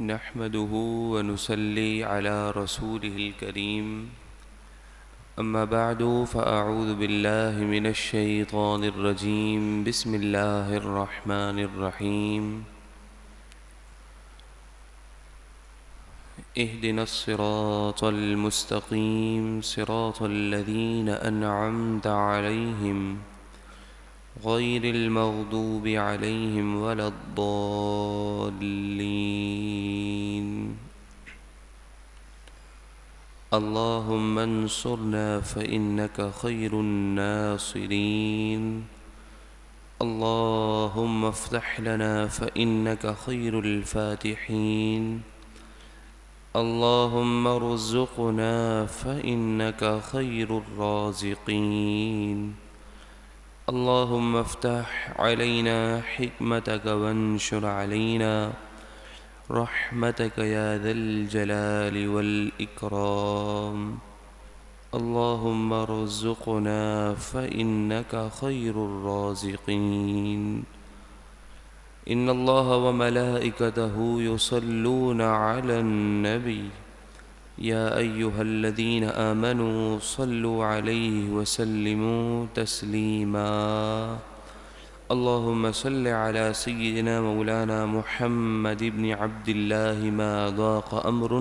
نحمده ونصلي على رسوله الكريم أما بعد فأعوذ بالله من الشيطان الرجيم بسم الله الرحمن الرحيم اهدنا الصراط المستقيم صراط الذين أنعمت عليهم غير المغضوب عليهم ولا الضالين اللهم انصرنا فإنك خير الناصرين اللهم افتح لنا فإنك خير الفاتحين اللهم ارزقنا فإنك خير الرازقين اللهم افتح علينا حكمتك وانشر علينا رحمتك يا ذا الجلال والإكرام اللهم ارزقنا فإنك خير الرازقين إن الله وملائكته يصلون على النبي يا أيها الذين آمنوا صلوا عليه وسلموا تسليما اللهم صل على سيدنا مولانا محمد بن عبد الله ما ضاق أمر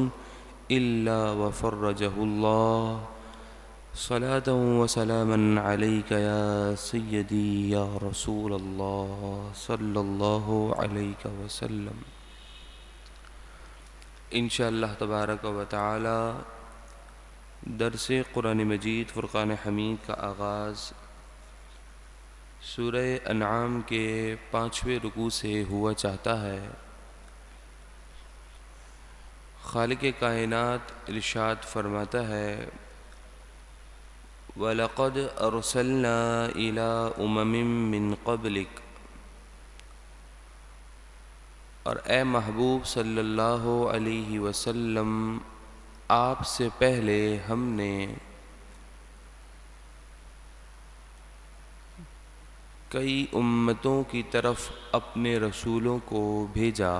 إلا وفرجه الله صلاة وسلاما عليك يا سيدي يا رسول الله صلى الله عليك وسلم انشاءاللہ تبارک و تعالی درس قرآن مجید فرقان حمید کا آغاز سورہ انعام کے 5ویں رکوع سے ہوا چاہتا ہے۔ خالق کائنات ارشاد فرماتا ہے وَلَقَدْ أَرْسَلْنَا إِلَىٰ أُمَمٍ مِّن قَبْلِكَ، اور اے محبوب صلی اللہ علیہ وسلم آپ سے پہلے ہم نے کئی امتوں کی طرف اپنے رسولوں کو بھیجا۔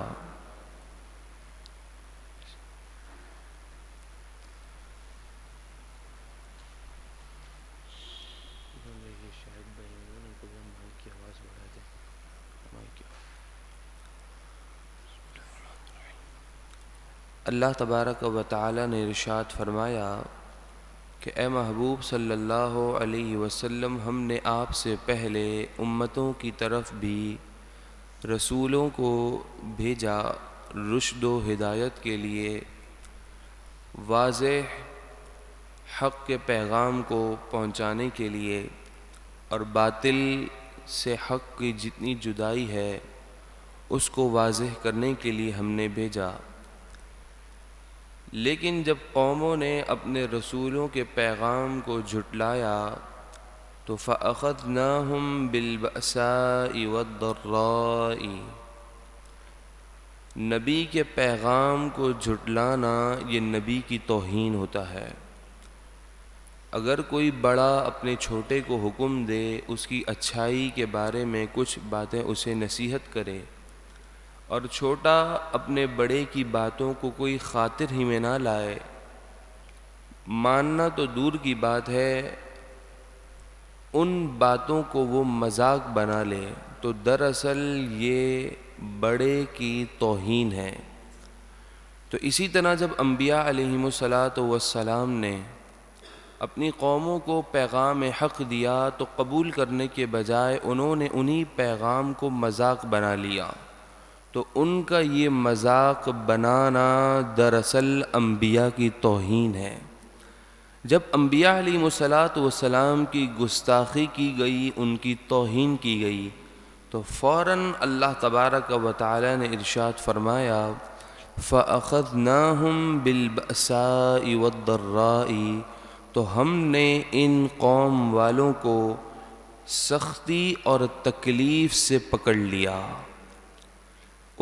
اللہ تبارک و تعالی نے ارشاد فرمایا کہ اے محبوب صلی اللہ علیہ وسلم ہم نے آپ سے پہلے امتوں کی طرف بھی رسولوں کو بھیجا رشد و ہدایت کے لیے، واضح حق کے پیغام کو پہنچانے کے لیے، اور باطل سے حق کی جتنی جدائی ہے اس کو واضح کرنے کے لیے ہم نے بھیجا۔ لیکن جب قوموں نے اپنے رسولوں کے پیغام کو جھٹلایا تو فَأَخَذْنَاهُمْ بِالْبَأْسَاءِ وَالضَّرَّاءِ، نبی کے پیغام کو جھٹلانا یہ نبی کی توہین ہوتا ہے۔ اگر کوئی بڑا اپنے چھوٹے کو حکم دے، اس کی اچھائی کے بارے میں کچھ باتیں اسے نصیحت کرے، اور چھوٹا اپنے بڑے کی باتوں کو کوئی خاطر ہی میں نہ لائے، ماننا تو دور کی بات ہے، ان باتوں کو وہ مذاق بنا لے، تو دراصل یہ بڑے کی توہین ہے۔ تو اسی طرح جب انبیاء علیہم السلام نے اپنی قوموں کو پیغام حق دیا تو قبول کرنے کے بجائے انہوں نے انہی پیغام کو مذاق بنا لیا، تو ان کا یہ مذاق بنانا دراصل انبیاء کی توہین ہے۔ جب انبیاء علیہم السلام کی گستاخی کی گئی، ان کی توہین کی گئی، تو فوراً اللہ تبارک و تعالی نے ارشاد فرمایا فَأَخَذْنَاهُمْ بِالْبَأْسَاءِ وَالضَّرَّاءِ، تو ہم نے ان قوم والوں کو سختی اور تکلیف سے پکڑ لیا۔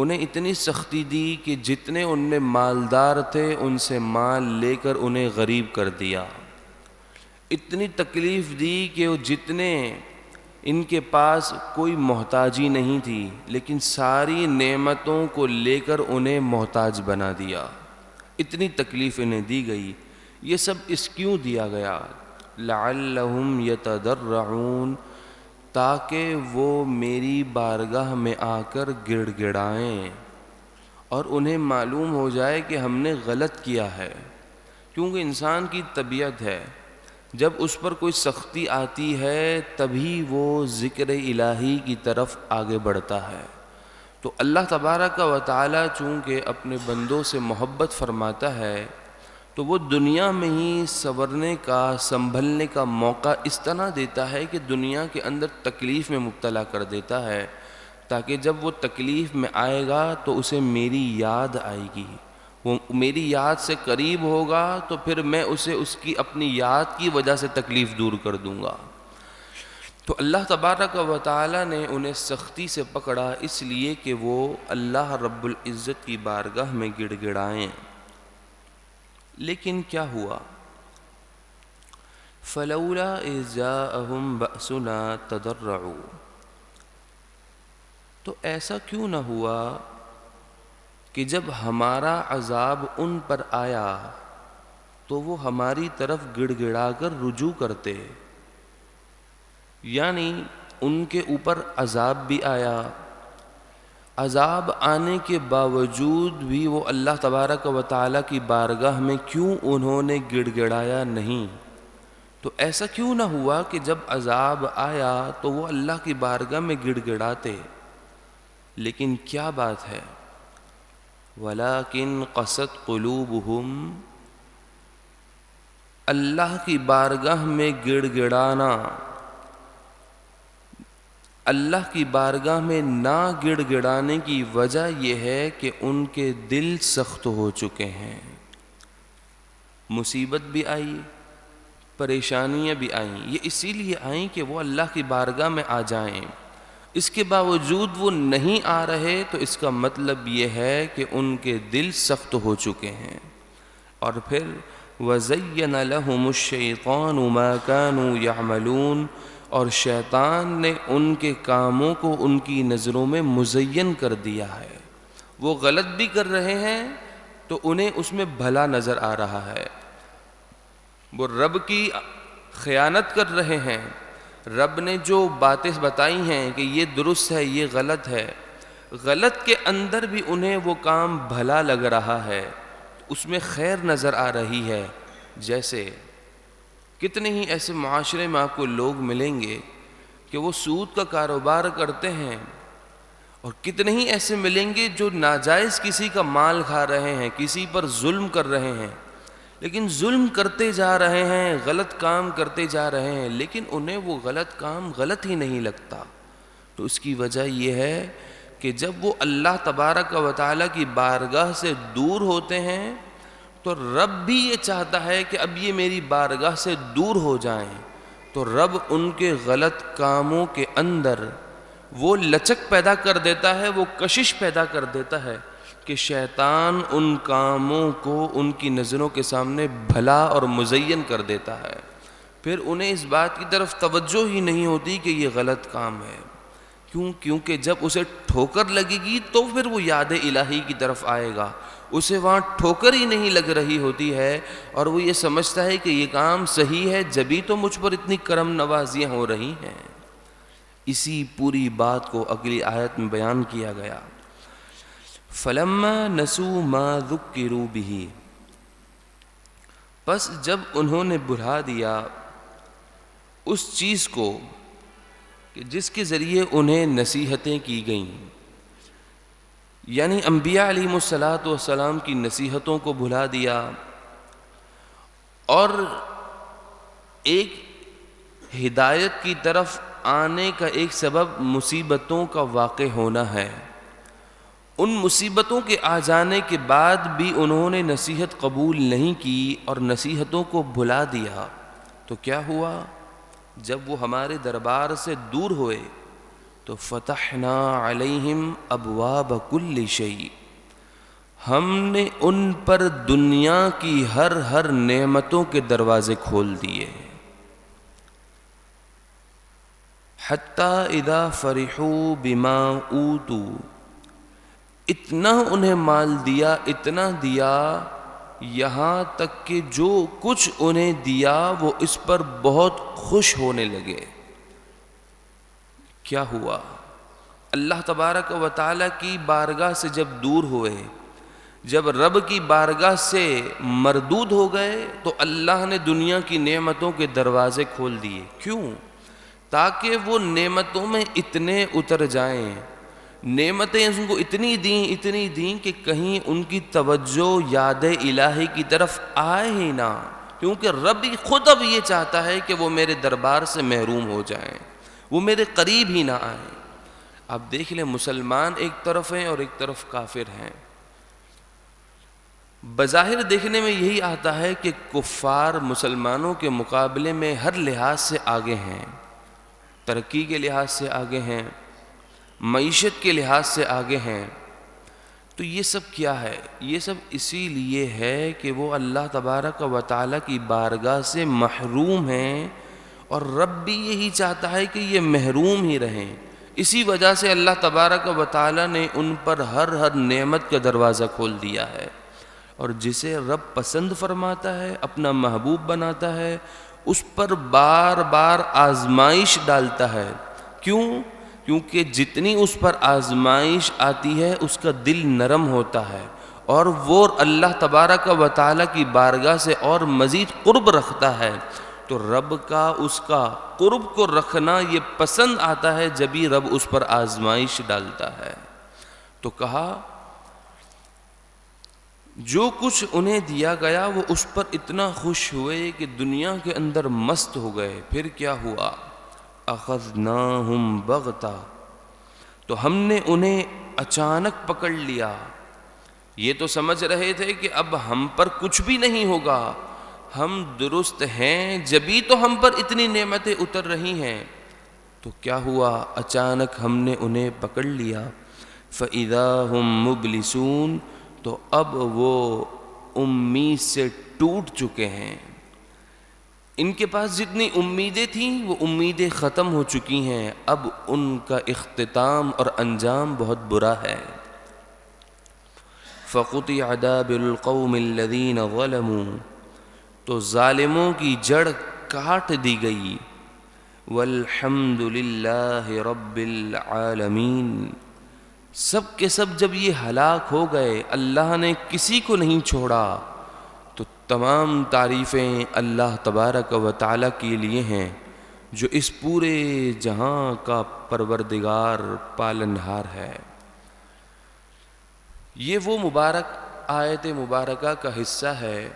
انہیں اتنی سختی دی کہ جتنے ان میں مالدار تھے ان سے مال لے کر انہیں غریب کر دیا، اتنی تکلیف دی کہ وہ جتنے ان کے پاس کوئی محتاجی نہیں تھی، لیکن ساری نعمتوں کو لے کر انہیں محتاج بنا دیا، اتنی تکلیف انہیں دی گئی۔ یہ سب اس کیوں دیا گیا؟ لعلہم یتضرعون، تاکہ وہ میری بارگاہ میں آ کر گڑ گڑائیں اور انہیں معلوم ہو جائے کہ ہم نے غلط کیا ہے۔ کیونکہ انسان کی طبیعت ہے، جب اس پر کوئی سختی آتی ہے تبھی وہ ذکر الہی کی طرف آگے بڑھتا ہے۔ تو اللہ تبارک و تعالی چونکہ اپنے بندوں سے محبت فرماتا ہے تو وہ دنیا میں ہی سنورنے کا، سنبھلنے کا موقع اس طرح دیتا ہے کہ دنیا کے اندر تکلیف میں مبتلا کر دیتا ہے، تاکہ جب وہ تکلیف میں آئے گا تو اسے میری یاد آئے گی، وہ میری یاد سے قریب ہوگا تو پھر میں اسے اس کی اپنی یاد کی وجہ سے تکلیف دور کر دوں گا۔ تو اللہ تبارک و تعالی نے انہیں سختی سے پکڑا اس لیے کہ وہ اللہ رب العزت کی بارگاہ میں گڑ گڑائیں۔ لیکن کیا ہوا؟ فلولا اذ جاءہم بأسنا تضرعوا، تو ایسا کیوں نہ ہوا کہ جب ہمارا عذاب ان پر آیا تو وہ ہماری طرف گڑ گڑا کر رجوع کرتے، یعنی ان کے اوپر عذاب بھی آیا، عذاب آنے کے باوجود بھی وہ اللہ تبارک و تعالیٰ کی بارگاہ میں کیوں انہوں نے گڑ گڑایا نہیں؟ تو ایسا کیوں نہ ہوا کہ جب عذاب آیا تو وہ اللہ کی بارگاہ میں گڑ گڑاتے؟ لیکن کیا بات ہے؟ وَلَكِنْ قَسَتْ قُلُوبُهُمْ، اللہ کی بارگاہ میں گڑ گڑانا، اللہ کی بارگاہ میں نہ گڑ گڑانے کی وجہ یہ ہے کہ ان کے دل سخت ہو چکے ہیں۔ مصیبت بھی آئی، پریشانیاں بھی آئیں، یہ اسی لیے آئیں کہ وہ اللہ کی بارگاہ میں آ جائیں، اس کے باوجود وہ نہیں آ رہے تو اس کا مطلب یہ ہے کہ ان کے دل سخت ہو چکے ہیں۔ اور پھر وَزَيَّنَ لَهُمُ الشَّيْطَانُ مَا كَانُوا يَعْمَلُونَ، اور شیطان نے ان کے کاموں کو ان کی نظروں میں مزین کر دیا ہے، وہ غلط بھی کر رہے ہیں تو انہیں اس میں بھلا نظر آ رہا ہے، وہ رب کی خیانت کر رہے ہیں، رب نے جو باتیں بتائی ہیں کہ یہ درست ہے یہ غلط ہے، غلط کے اندر بھی انہیں وہ کام بھلا لگ رہا ہے، اس میں خیر نظر آ رہی ہے۔ جیسے کتنے ہی ایسے معاشرے میں آپ کو لوگ ملیں گے کہ وہ سود کا کاروبار کرتے ہیں، اور کتنے ہی ایسے ملیں گے جو ناجائز کسی کا مال کھا رہے ہیں، کسی پر ظلم کر رہے ہیں، لیکن ظلم کرتے جا رہے ہیں، غلط کام کرتے جا رہے ہیں، لیکن انہیں وہ غلط کام غلط ہی نہیں لگتا۔ تو اس کی وجہ یہ ہے کہ جب وہ اللہ تبارک و تعالیٰ کی بارگاہ سے دور ہوتے ہیں تو رب بھی یہ چاہتا ہے کہ اب یہ میری بارگاہ سے دور ہو جائیں، تو رب ان کے غلط کاموں کے اندر وہ لچک پیدا کر دیتا ہے، وہ کشش پیدا کر دیتا ہے کہ شیطان ان کاموں کو ان کی نظروں کے سامنے بھلا اور مزین کر دیتا ہے، پھر انہیں اس بات کی طرف توجہ ہی نہیں ہوتی کہ یہ غلط کام ہے۔ کیونکہ جب اسے ٹھوکر لگے گی تو پھر وہ یاد الہی کی طرف آئے گا، اسے وہاں ٹھوکر ہی نہیں لگ رہی ہوتی ہے اور وہ یہ سمجھتا ہے کہ یہ کام صحیح ہے، جبھی تو مجھ پر اتنی کرم نوازیاں ہو رہی ہیں۔ اسی پوری بات کو اگلی آیت میں بیان کیا گیا۔ فَلَمَّا نَسُوا مَا ذُكِّرُوا بِهِ، پس جب انہوں نے بھلا دیا اس چیز کو کہ جس کے ذریعے انہیں نصیحتیں کی گئیں، یعنی انبیاء علیہ السلام کی نصیحتوں کو بھلا دیا، اور ایک ہدایت کی طرف آنے کا ایک سبب مصیبتوں کا واقع ہونا ہے، ان مصیبتوں کے آ جانے کے بعد بھی انہوں نے نصیحت قبول نہیں کی اور نصیحتوں کو بھلا دیا، تو کیا ہوا؟ جب وہ ہمارے دربار سے دور ہوئے تو فتحنا علیہم ابواب کل شیء، ہم نے ان پر دنیا کی ہر نعمتوں کے دروازے کھول دیے، حتی اذا فرحوا بما اوتوا، اتنا انہیں مال دیا، اتنا دیا، یہاں تک کہ جو کچھ انہیں دیا وہ اس پر بہت خوش ہونے لگے۔ کیا ہوا؟ اللہ تبارک و تعالیٰ کی بارگاہ سے جب دور ہوئے، جب رب کی بارگاہ سے مردود ہو گئے، تو اللہ نے دنیا کی نعمتوں کے دروازے کھول دیے۔ کیوں؟ تاکہ وہ نعمتوں میں اتنے اتر جائیں، نعمتیں ان کو اتنی دیں کہ کہیں ان کی توجہ یاد الہی کی طرف آئے ہی نہ، کیونکہ رب خود اب یہ چاہتا ہے کہ وہ میرے دربار سے محروم ہو جائیں، وہ میرے قریب ہی نہ آئیں۔ آپ دیکھ لیں، مسلمان ایک طرف ہیں اور ایک طرف کافر ہیں۔ بظاہر دیکھنے میں یہی آتا ہے کہ کفار مسلمانوں کے مقابلے میں ہر لحاظ سے آگے ہیں، ترقی کے لحاظ سے آگے ہیں، معیشت کے لحاظ سے آگے ہیں۔ تو یہ سب کیا ہے؟ یہ سب اسی لیے ہے کہ وہ اللہ تبارک و تعالیٰ کی بارگاہ سے محروم ہیں، اور رب بھی یہی چاہتا ہے کہ یہ محروم ہی رہیں۔ اسی وجہ سے اللہ تبارک و تعالیٰ نے ان پر ہر نعمت کا دروازہ کھول دیا ہے، اور جسے رب پسند فرماتا ہے، اپنا محبوب بناتا ہے، اس پر بار بار آزمائش ڈالتا ہے۔ کیوں؟ کیونکہ جتنی اس پر آزمائش آتی ہے اس کا دل نرم ہوتا ہے، اور وہ اللہ تبارک و تعالیٰ کی بارگاہ سے اور مزید قرب رکھتا ہے۔ تو رب کا اس کا قرب کو رکھنا یہ پسند آتا ہے جب ہی رب اس پر آزمائش ڈالتا ہے۔ تو کہا جو کچھ انہیں دیا گیا وہ اس پر اتنا خوش ہوئے کہ دنیا کے اندر مست ہو گئے۔ پھر کیا ہوا؟ اخذناہم بغتہ، تو ہم نے انہیں اچانک پکڑ لیا۔ یہ تو سمجھ رہے تھے کہ اب ہم پر کچھ بھی نہیں ہوگا، ہم درست ہیں جبھی تو ہم پر اتنی نعمتیں اتر رہی ہیں۔ تو کیا ہوا؟ اچانک ہم نے انہیں پکڑ لیا۔ فَإِذَا هُمْ مُبْلِسُونَ، تو اب وہ امید سے ٹوٹ چکے ہیں۔ ان کے پاس جتنی امیدیں تھیں وہ امیدیں ختم ہو چکی ہیں، اب ان کا اختتام اور انجام بہت برا ہے۔ فَقُطِعَ دَابِرُ الْقَوْمِ الَّذِينَ ظَلَمُوا، تو ظالموں کی جڑ کاٹ دی گئی۔ وَالْحَمْدُ لِلَّهِ رَبِّ الْعَالَمِينَ، سب کے سب جب یہ ہلاک ہو گئے، اللہ نے کسی کو نہیں چھوڑا، تو تمام تعریفیں اللہ تبارک و تعالیٰ کے لیے ہیں جو اس پورے جہاں کا پروردگار پالنہار ہے۔ یہ وہ مبارک آیت مبارکہ کا حصہ ہے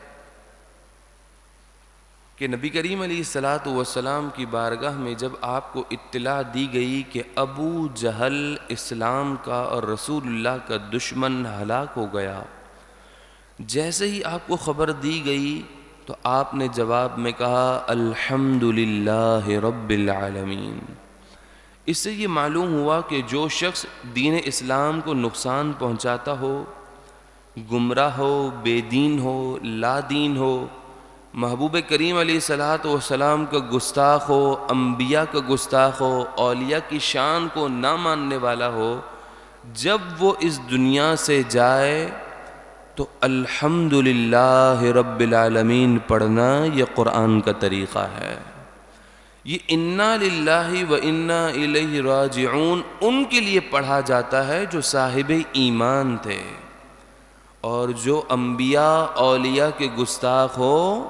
کہ نبی کریم علیہ السلام کی بارگاہ میں جب آپ کو اطلاع دی گئی کہ ابو جہل اسلام کا اور رسول اللہ کا دشمن ہلاک ہو گیا، جیسے ہی آپ کو خبر دی گئی تو آپ نے جواب میں کہا الحمدللہ رب العالمین۔ اس سے یہ معلوم ہوا کہ جو شخص دین اسلام کو نقصان پہنچاتا ہو، گمراہ ہو، بے دین ہو، لا دین ہو، محبوب کریم علیہ السلام کا گستاخ ہو، انبیاء کا گستاخ ہو، اولیاء کی شان کو نہ ماننے والا ہو، جب وہ اس دنیا سے جائے تو الحمدللہ رب العالمین پڑھنا یہ قرآن کا طریقہ ہے۔ یہ انا للہ و انا الیہ راجعون ان کے لیے پڑھا جاتا ہے جو صاحب ایمان تھے، اور جو انبیاء اولیاء کے گستاخ ہو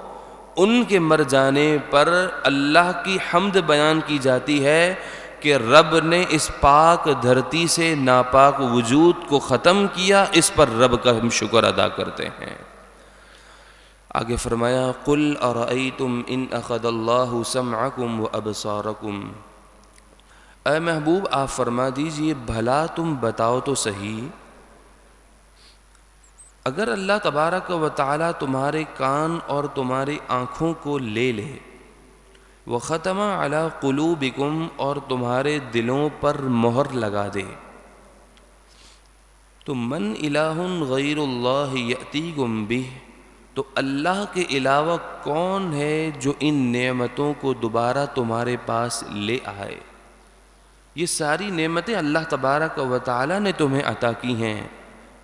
ان کے مر جانے پر اللہ کی حمد بیان کی جاتی ہے کہ رب نے اس پاک دھرتی سے ناپاک وجود کو ختم کیا، اس پر رب کا ہم شکر ادا کرتے ہیں۔ آگے فرمایا قل ارأیتم ان اخذ اللہ سمعکم وابصارکم، اے محبوب آپ فرما دیجئے بھلا تم بتاؤ تو صحیح، اگر اللہ تبارک و تعالیٰ تمہارے کان اور تمہاری آنکھوں کو لے لے، وختم علی قلوبکم اور تمہارے دلوں پر مہر لگا دے، تو من الہ غیر اللہ یأتیکم بہ، تو اللہ کے علاوہ کون ہے جو ان نعمتوں کو دوبارہ تمہارے پاس لے آئے؟ یہ ساری نعمتیں اللہ تبارک و تعالی نے تمہیں عطا کی ہیں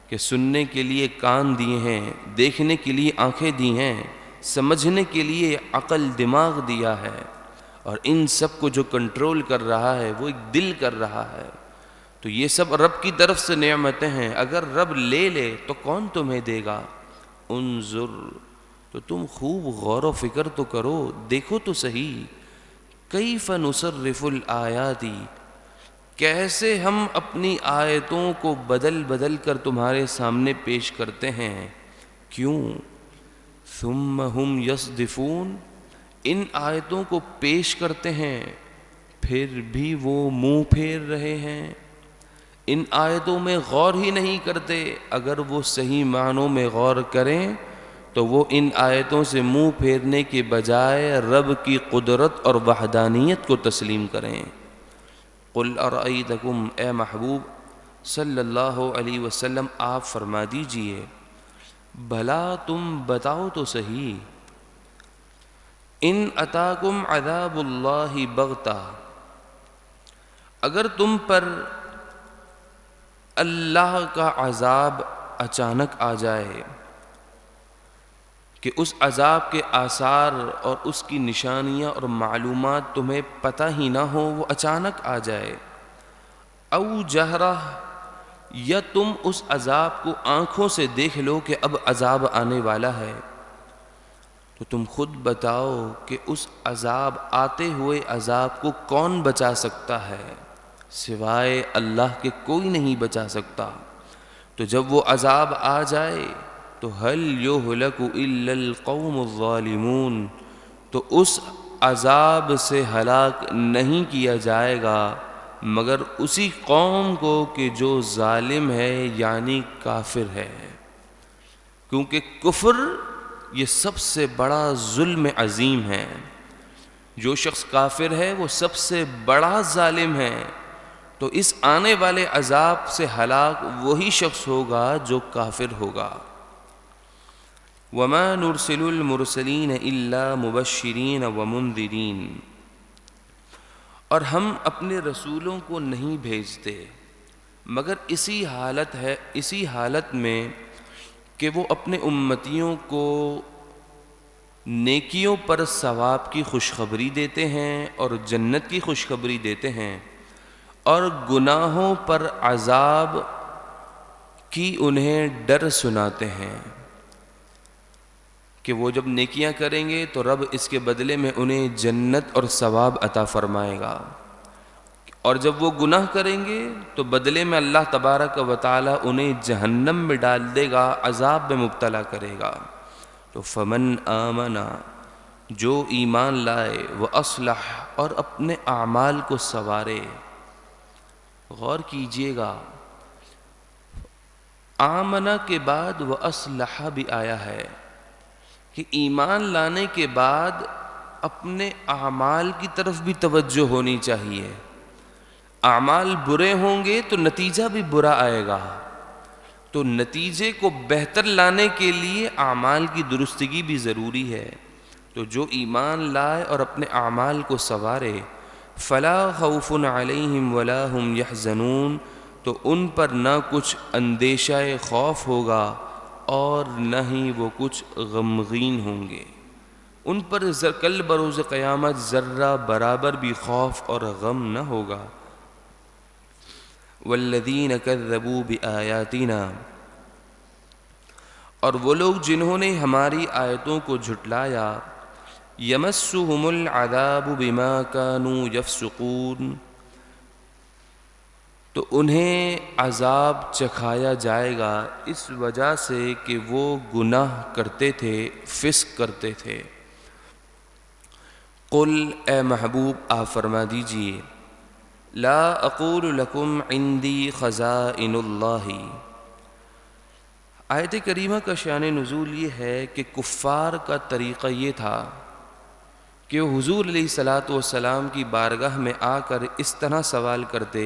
کہ سننے کے لیے کان دیے ہیں، دیکھنے کے لیے آنکھیں دی ہیں، سمجھنے کے لیے عقل دماغ دیا ہے، اور ان سب کو جو کنٹرول کر رہا ہے وہ ایک دل کر رہا ہے۔ تو یہ سب رب کی طرف سے نعمتیں ہیں، اگر رب لے لے تو کون تمہیں دے گا؟ انظر، تو تم خوب غور و فکر تو کرو، دیکھو تو صحیح، کیف نصرف الآیات، کیسے ہم اپنی آیتوں کو بدل بدل کر تمہارے سامنے پیش کرتے ہیں، کیوں؟ ثم ہم یصدفون، ان آیتوں کو پیش کرتے ہیں پھر بھی وہ منہ پھیر رہے ہیں، ان آیتوں میں غور ہی نہیں کرتے۔ اگر وہ صحیح معنوں میں غور کریں تو وہ ان آیتوں سے منہ پھیرنے کے بجائے رب کی قدرت اور وحدانیت کو تسلیم کریں۔ قل ارأیتکم، اے محبوب صلی اللہ علیہ وسلم آپ فرما دیجئے، بھلا تم بتاؤ تو صحیح، ان اتاکم عذاب اللہ بغتہ، اگر تم پر اللہ کا عذاب اچانک آ جائے، کہ اس عذاب کے آثار اور اس کی نشانیاں اور معلومات تمہیں پتہ ہی نہ ہو، وہ اچانک آ جائے، او جہرہ، یا تم اس عذاب کو آنکھوں سے دیکھ لو کہ اب عذاب آنے والا ہے، تو تم خود بتاؤ کہ اس عذاب آتے ہوئے عذاب کو کون بچا سکتا ہے؟ سوائے اللہ کے کوئی نہیں بچا سکتا۔ تو جب وہ عذاب آ جائے تو هل يهلك الا القوم الظالمون، تو اس عذاب سے ہلاک نہیں کیا جائے گا مگر اسی قوم کو کہ جو ظالم ہے، یعنی کافر ہے، کیونکہ کفر یہ سب سے بڑا ظلم عظیم ہے۔ جو شخص کافر ہے وہ سب سے بڑا ظالم ہے، تو اس آنے والے عذاب سے ہلاک وہی شخص ہوگا جو کافر ہوگا۔ وما نرسل المرسلین الا مبشرین ومنذرین، اور ہم اپنے رسولوں کو نہیں بھیجتے مگر اسی حالت میں کہ وہ اپنے امتیوں کو نیکیوں پر ثواب کی خوشخبری دیتے ہیں اور جنت کی خوشخبری دیتے ہیں، اور گناہوں پر عذاب کی انہیں ڈر سناتے ہیں کہ وہ جب نیکیاں کریں گے تو رب اس کے بدلے میں انہیں جنت اور ثواب عطا فرمائے گا، اور جب وہ گناہ کریں گے تو بدلے میں اللہ تبارک و تعالی انہیں جہنم میں ڈال دے گا، عذاب میں مبتلا کرے گا۔ تو فمن آمنا، جو ایمان لائے، وہ اصلح، اور اپنے اعمال کو سنوارے۔ غور کیجئے گا، آمنا کے بعد وہ اصلح بھی آیا ہے کہ ایمان لانے کے بعد اپنے اعمال کی طرف بھی توجہ ہونی چاہیے۔ اعمال برے ہوں گے تو نتیجہ بھی برا آئے گا، تو نتیجے کو بہتر لانے کے لیے اعمال کی درستگی بھی ضروری ہے۔ تو جو ایمان لائے اور اپنے اعمال کو سنوارے، فلا خوف علیہم ولا هم یحزنون، تو ان پر نہ کچھ اندیشہ خوف ہوگا اور نہ ہی وہ کچھ غمگین ہوں گے۔ ان پر کل بروز قیامت ذرہ برابر بھی خوف اور غم نہ ہوگا۔ والذین کذبوا بآیاتنا، اور وہ لوگ جنہوں نے ہماری آیتوں کو جھٹلایا، یمسہم العذاب بما کانوا یفسقون، تو انہیں عذاب چکھایا جائے گا اس وجہ سے کہ وہ گناہ کرتے تھے، فسق کرتے تھے۔ قل، اے محبوب آپ فرما دیجئے، لا اقول لکم عندی خزائن اللہ، آیت کریمہ کا شان نزول یہ ہے کہ کفار کا طریقہ یہ تھا کہ وہ حضور علیہ الصلاۃ والسلام کی بارگاہ میں آ کر اس طرح سوال کرتے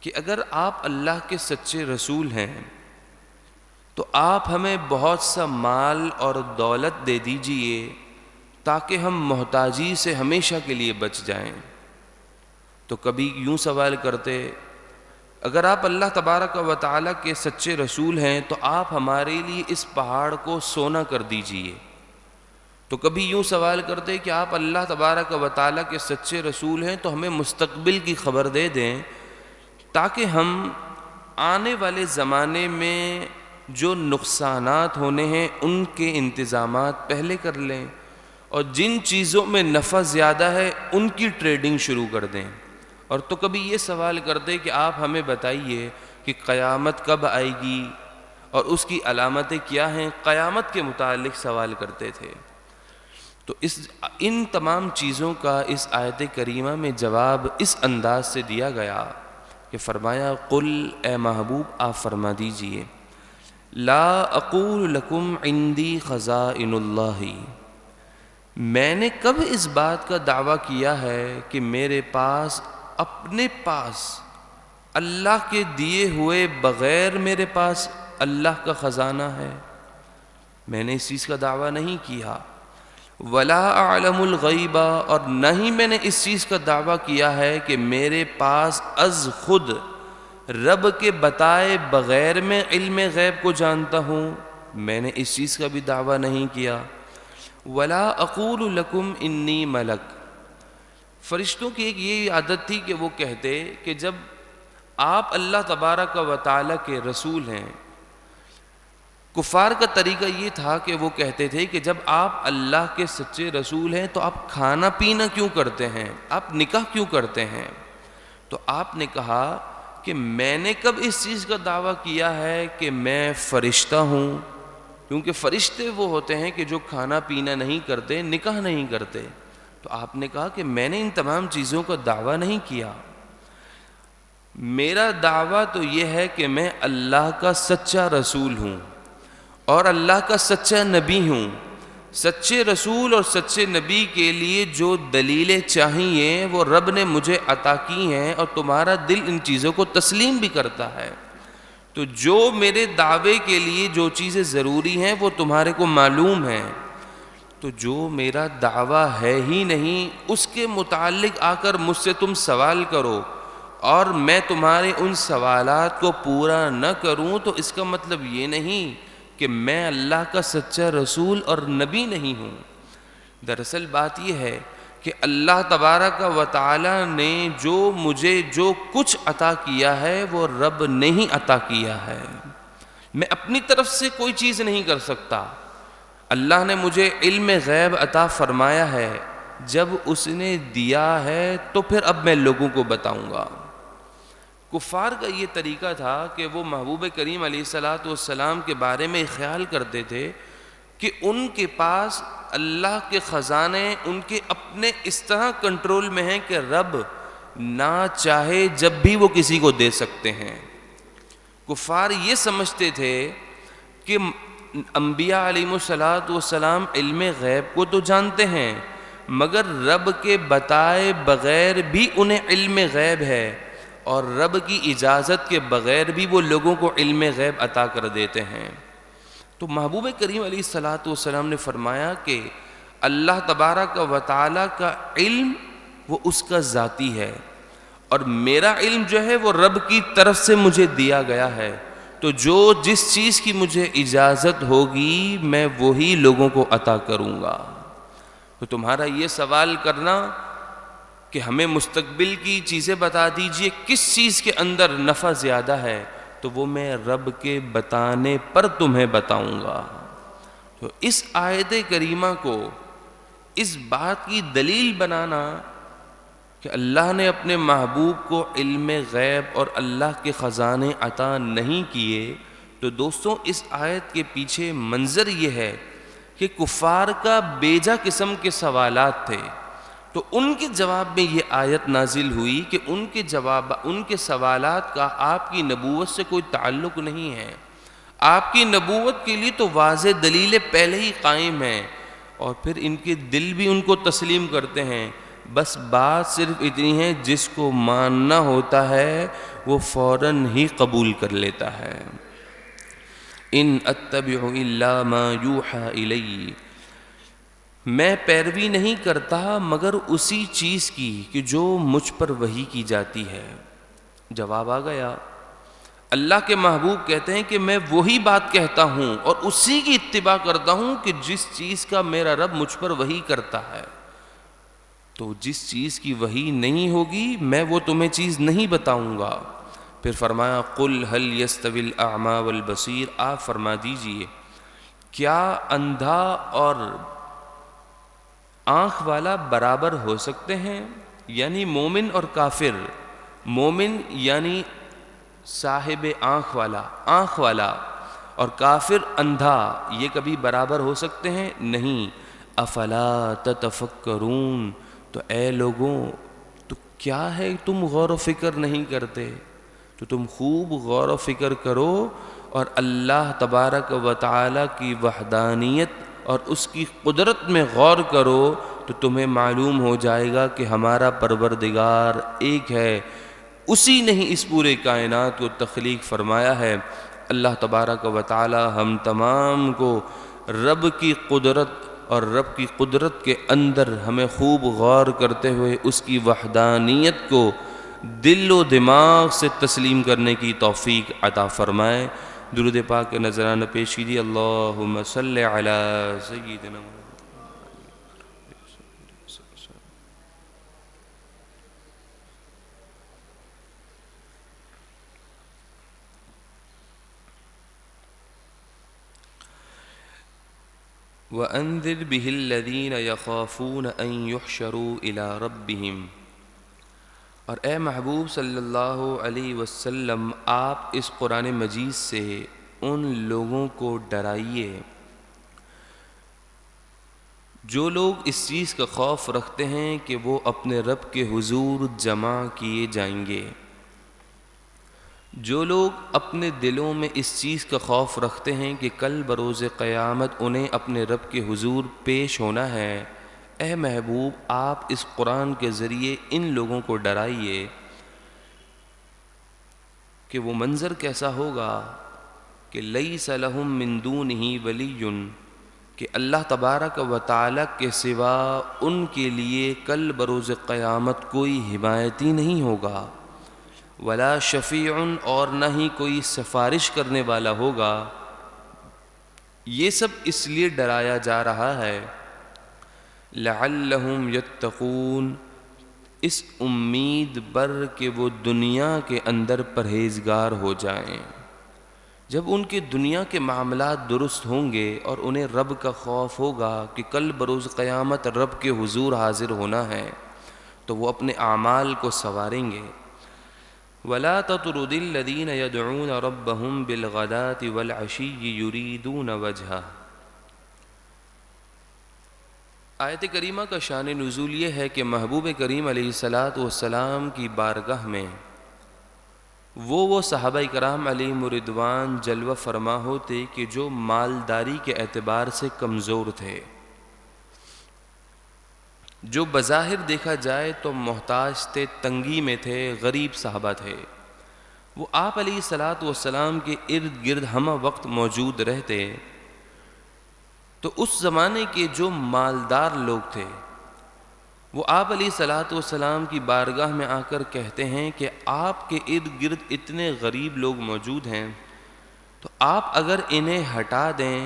کہ اگر آپ اللہ کے سچے رسول ہیں تو آپ ہمیں بہت سا مال اور دولت دے دیجئے تاکہ ہم محتاجی سے ہمیشہ کے لیے بچ جائیں۔ تو کبھی یوں سوال کرتے، اگر آپ اللہ تبارک و تعالیٰ کے سچے رسول ہیں تو آپ ہمارے لیے اس پہاڑ کو سونا کر دیجئے۔ تو کبھی یوں سوال کرتے کہ آپ اللہ تبارک و تعالیٰ کے سچے رسول ہیں تو ہمیں مستقبل کی خبر دے دیں تاکہ ہم آنے والے زمانے میں جو نقصانات ہونے ہیں ان کے انتظامات پہلے کر لیں، اور جن چیزوں میں نفع زیادہ ہے ان کی ٹریڈنگ شروع کر دیں۔ اور تو کبھی یہ سوال کرتے کہ آپ ہمیں بتائیے کہ قیامت کب آئے گی اور اس کی علامتیں کیا ہیں، قیامت کے متعلق سوال کرتے تھے۔ تو ان تمام چیزوں کا اس آیت کریمہ میں جواب اس انداز سے دیا گیا کہ فرمایا، قل اے محبوب آپ فرما دیجئے، لا اقول لکم عندی خزائن اللہ، میں نے کب اس بات کا دعویٰ کیا ہے کہ میرے پاس اپنے پاس اللہ کے دیے ہوئے بغیر میرے پاس اللہ کا خزانہ ہے؟ میں نے اس چیز کا دعویٰ نہیں کیا۔ ولا اعلم الغیب، اور نہ ہی میں نے اس چیز کا دعویٰ کیا ہے کہ میرے پاس از خود رب کے بتائے بغیر میں علم غیب کو جانتا ہوں، میں نے اس چیز کا بھی دعویٰ نہیں کیا۔ ولا اقول لکم انی ملک، فرشتوں کی ایک یہ عادت تھی کہ وہ کہتے کہ جب آپ اللہ تبارک و تعالیٰ کے رسول ہیں، کفار کا طریقہ یہ تھا کہ وہ کہتے تھے کہ جب آپ اللہ کے سچے رسول ہیں تو آپ کھانا پینا کیوں کرتے ہیں، آپ نکاح کیوں کرتے ہیں؟ تو آپ نے کہا کہ میں نے کب اس چیز کا دعویٰ کیا ہے کہ میں فرشتہ ہوں، کیونکہ فرشتے وہ ہوتے ہیں کہ جو کھانا پینا نہیں کرتے، نکاح نہیں کرتے۔ تو آپ نے کہا کہ میں نے ان تمام چیزوں کا دعویٰ نہیں کیا، میرا دعویٰ تو یہ ہے کہ میں اللہ کا سچا رسول ہوں اور اللہ کا سچا نبی ہوں۔ سچے رسول اور سچے نبی کے لیے جو دلیلیں چاہیے وہ رب نے مجھے عطا کی ہیں، اور تمہارا دل ان چیزوں کو تسلیم بھی کرتا ہے۔ تو جو میرے دعوے کے لیے جو چیزیں ضروری ہیں وہ تمہارے کو معلوم ہیں، تو جو میرا دعویٰ ہے ہی نہیں اس کے متعلق آ کر مجھ سے تم سوال کرو اور میں تمہارے ان سوالات کو پورا نہ کروں، تو اس کا مطلب یہ نہیں کہ میں اللہ کا سچا رسول اور نبی نہیں ہوں۔ دراصل بات یہ ہے کہ اللہ تبارک و تعالی نے جو مجھے جو کچھ عطا کیا ہے وہ رب نے ہی عطا کیا ہے، میں اپنی طرف سے کوئی چیز نہیں کر سکتا۔ اللہ نے مجھے علم غیب عطا فرمایا ہے، جب اس نے دیا ہے تو پھر اب میں لوگوں کو بتاؤں گا۔ کفار کا یہ طریقہ تھا کہ وہ محبوب کریم علیہ السلام کے بارے میں خیال کرتے تھے کہ ان کے پاس اللہ کے خزانے ان کے اپنے اس طرح کنٹرول میں ہیں کہ رب نہ چاہے جب بھی وہ کسی کو دے سکتے ہیں۔ کفار یہ سمجھتے تھے کہ انبیاء علیہ السلام علم غیب کو تو جانتے ہیں، مگر رب کے بتائے بغیر بھی انہیں علم غیب ہے، اور رب کی اجازت کے بغیر بھی وہ لوگوں کو علم غیب عطا کر دیتے ہیں۔ تو محبوب کریم علیہ السلام نے فرمایا کہ اللہ تبارک و تعالیٰ کا علم وہ اس کا ذاتی ہے، اور میرا علم جو ہے وہ رب کی طرف سے مجھے دیا گیا ہے، تو جو جس چیز کی مجھے اجازت ہوگی میں وہی لوگوں کو عطا کروں گا۔ تو تمہارا یہ سوال کرنا کہ ہمیں مستقبل کی چیزیں بتا دیجئے کس چیز کے اندر نفع زیادہ ہے، تو وہ میں رب کے بتانے پر تمہیں بتاؤں گا۔ تو اس آیت کریمہ کو اس بات کی دلیل بنانا کہ اللہ نے اپنے محبوب کو علم غیب اور اللہ کے خزانے عطا نہیں کیے، تو دوستوں اس آیت کے پیچھے منظر یہ ہے کہ کفار کا بیجا قسم کے سوالات تھے، تو ان کے جواب میں یہ آیت نازل ہوئی کہ ان کے سوالات کا آپ کی نبوت سے کوئی تعلق نہیں ہے۔ آپ کی نبوت کے لیے تو واضح دلیلیں پہلے ہی قائم ہیں، اور پھر ان کے دل بھی ان کو تسلیم کرتے ہیں، بس بات صرف اتنی ہے جس کو ماننا ہوتا ہے وہ فوراً ہی قبول کر لیتا ہے۔ ان اتبع الا ما یوحى الی، میں پیروی نہیں کرتا مگر اسی چیز کی کہ جو مجھ پر وحی کی جاتی ہے۔ جواب آ گیا۔ اللہ کے محبوب کہتے ہیں کہ میں وہی بات کہتا ہوں اور اسی کی اتباع کرتا ہوں کہ جس چیز کا میرا رب مجھ پر وحی کرتا ہے۔ تو جس چیز کی وحی نہیں ہوگی میں وہ تمہیں چیز نہیں بتاؤں گا۔ پھر فرمایا قل هل يستوي الاعمى والبصیر، آپ فرما دیجئے کیا اندھا اور آنکھ والا برابر ہو سکتے ہیں؟ یعنی مومن اور کافر، مومن یعنی صاحب آنکھ والا اور کافر اندھا، یہ کبھی برابر ہو سکتے ہیں؟ نہیں۔ افلا تتفکرون، تو اے لوگوں تو کیا ہے تم غور و فکر نہیں کرتے؟ تو تم خوب غور و فکر کرو اور اللہ تبارک و تعالی کی وحدانیت اور اس کی قدرت میں غور کرو تو تمہیں معلوم ہو جائے گا کہ ہمارا پروردگار ایک ہے، اسی نے ہی اس پورے کائنات کو تخلیق فرمایا ہے۔ اللہ تبارک و تعالی ہم تمام کو رب کی قدرت اور رب کی قدرت کے اندر ہمیں خوب غور کرتے ہوئے اس کی وحدانیت کو دل و دماغ سے تسلیم کرنے کی توفیق عطا فرمائے۔ درود پاک کے نذرانہ پیش کیجیے۔ اللہم صلی علی سیدنا محمد۔ وَأَنذِرْ بِهِ الَّذِينَ يَخَافُونَ أَن يُحْشَرُوا إِلَىٰ رَبِّهِمْ، اور اے محبوب صلی اللہ علیہ وسلم آپ اس قرآن مجید سے ان لوگوں کو ڈرائیے جو لوگ اس چیز کا خوف رکھتے ہیں کہ وہ اپنے رب کے حضور جمع کیے جائیں گے۔ جو لوگ اپنے دلوں میں اس چیز کا خوف رکھتے ہیں کہ کل بروز قیامت انہیں اپنے رب کے حضور پیش ہونا ہے، اے محبوب آپ اس قرآن کے ذریعے ان لوگوں کو ڈرائیے کہ وہ منظر کیسا ہوگا کہ لیس لہم من دونہ ولی، کہ اللہ تبارک و تعالی کے سوا ان کے لیے کل بروز قیامت کوئی حمایتی نہیں ہوگا، ولا شفیع، اور نہ ہی کوئی سفارش کرنے والا ہوگا۔ یہ سب اس لیے ڈرایا جا رہا ہے لعلہم یتقون، اس امید پر کہ وہ دنیا کے اندر پرہیزگار ہو جائیں۔ جب ان کے دنیا کے معاملات درست ہوں گے اور انہیں رب کا خوف ہوگا کہ کل بروز قیامت رب کے حضور حاضر ہونا ہے تو وہ اپنے اعمال کو سنواریں گے۔ وَلَا تَطْرُدِ الَّذِينَ يَدْعُونَ رَبَّهُمْ بِالْغَدَاةِ وَالْعَشِيِّ يُرِيدُونَ وَجْهَهُ۔ آیت کریمہ کا شان نزول یہ ہے کہ محبوب کریم علیہ السلام کی بارگاہ میں وہ صحابہ کرام علیہم رضوان جلوہ فرما ہوتے کہ جو مالداری کے اعتبار سے کمزور تھے، جو بظاہر دیکھا جائے تو محتاج تھے، تنگی میں تھے، غریب صحابہ تھے، وہ آپ علیہ السلام کے ارد گرد ہمہ وقت موجود رہتے۔ تو اس زمانے کے جو مالدار لوگ تھے وہ آپ علیہ السلام کی بارگاہ میں آ کر کہتے ہیں کہ آپ کے ارد گرد اتنے غریب لوگ موجود ہیں، تو آپ اگر انہیں ہٹا دیں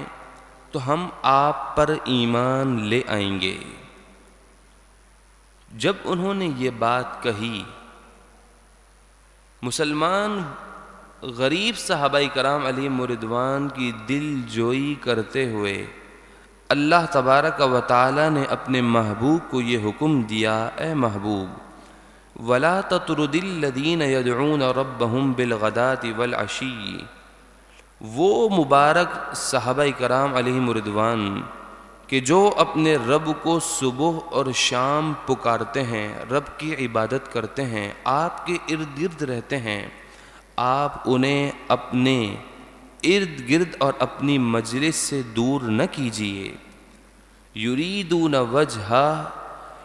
تو ہم آپ پر ایمان لے آئیں گے۔ جب انہوں نے یہ بات کہی، مسلمان غریب صحابہ کرام علیہم رضوان کی دل جوئی کرتے ہوئے اللہ تبارک و تعالی نے اپنے محبوب کو یہ حکم دیا، اے محبوب وَلَا تَطْرُدِ الَّذِينَ يَدْعُونَ رَبَّهُمْ بِالْغَدَاةِ وَالْعَشِيِّ، وہ مبارک صحابہ کرام علیہم رضوان کہ جو اپنے رب کو صبح اور شام پکارتے ہیں، رب کی عبادت کرتے ہیں، آپ کے ارد گرد رہتے ہیں، آپ انہیں اپنے ارد گرد اور اپنی مجلس سے دور نہ کیجیے۔ یریدون وجہہ،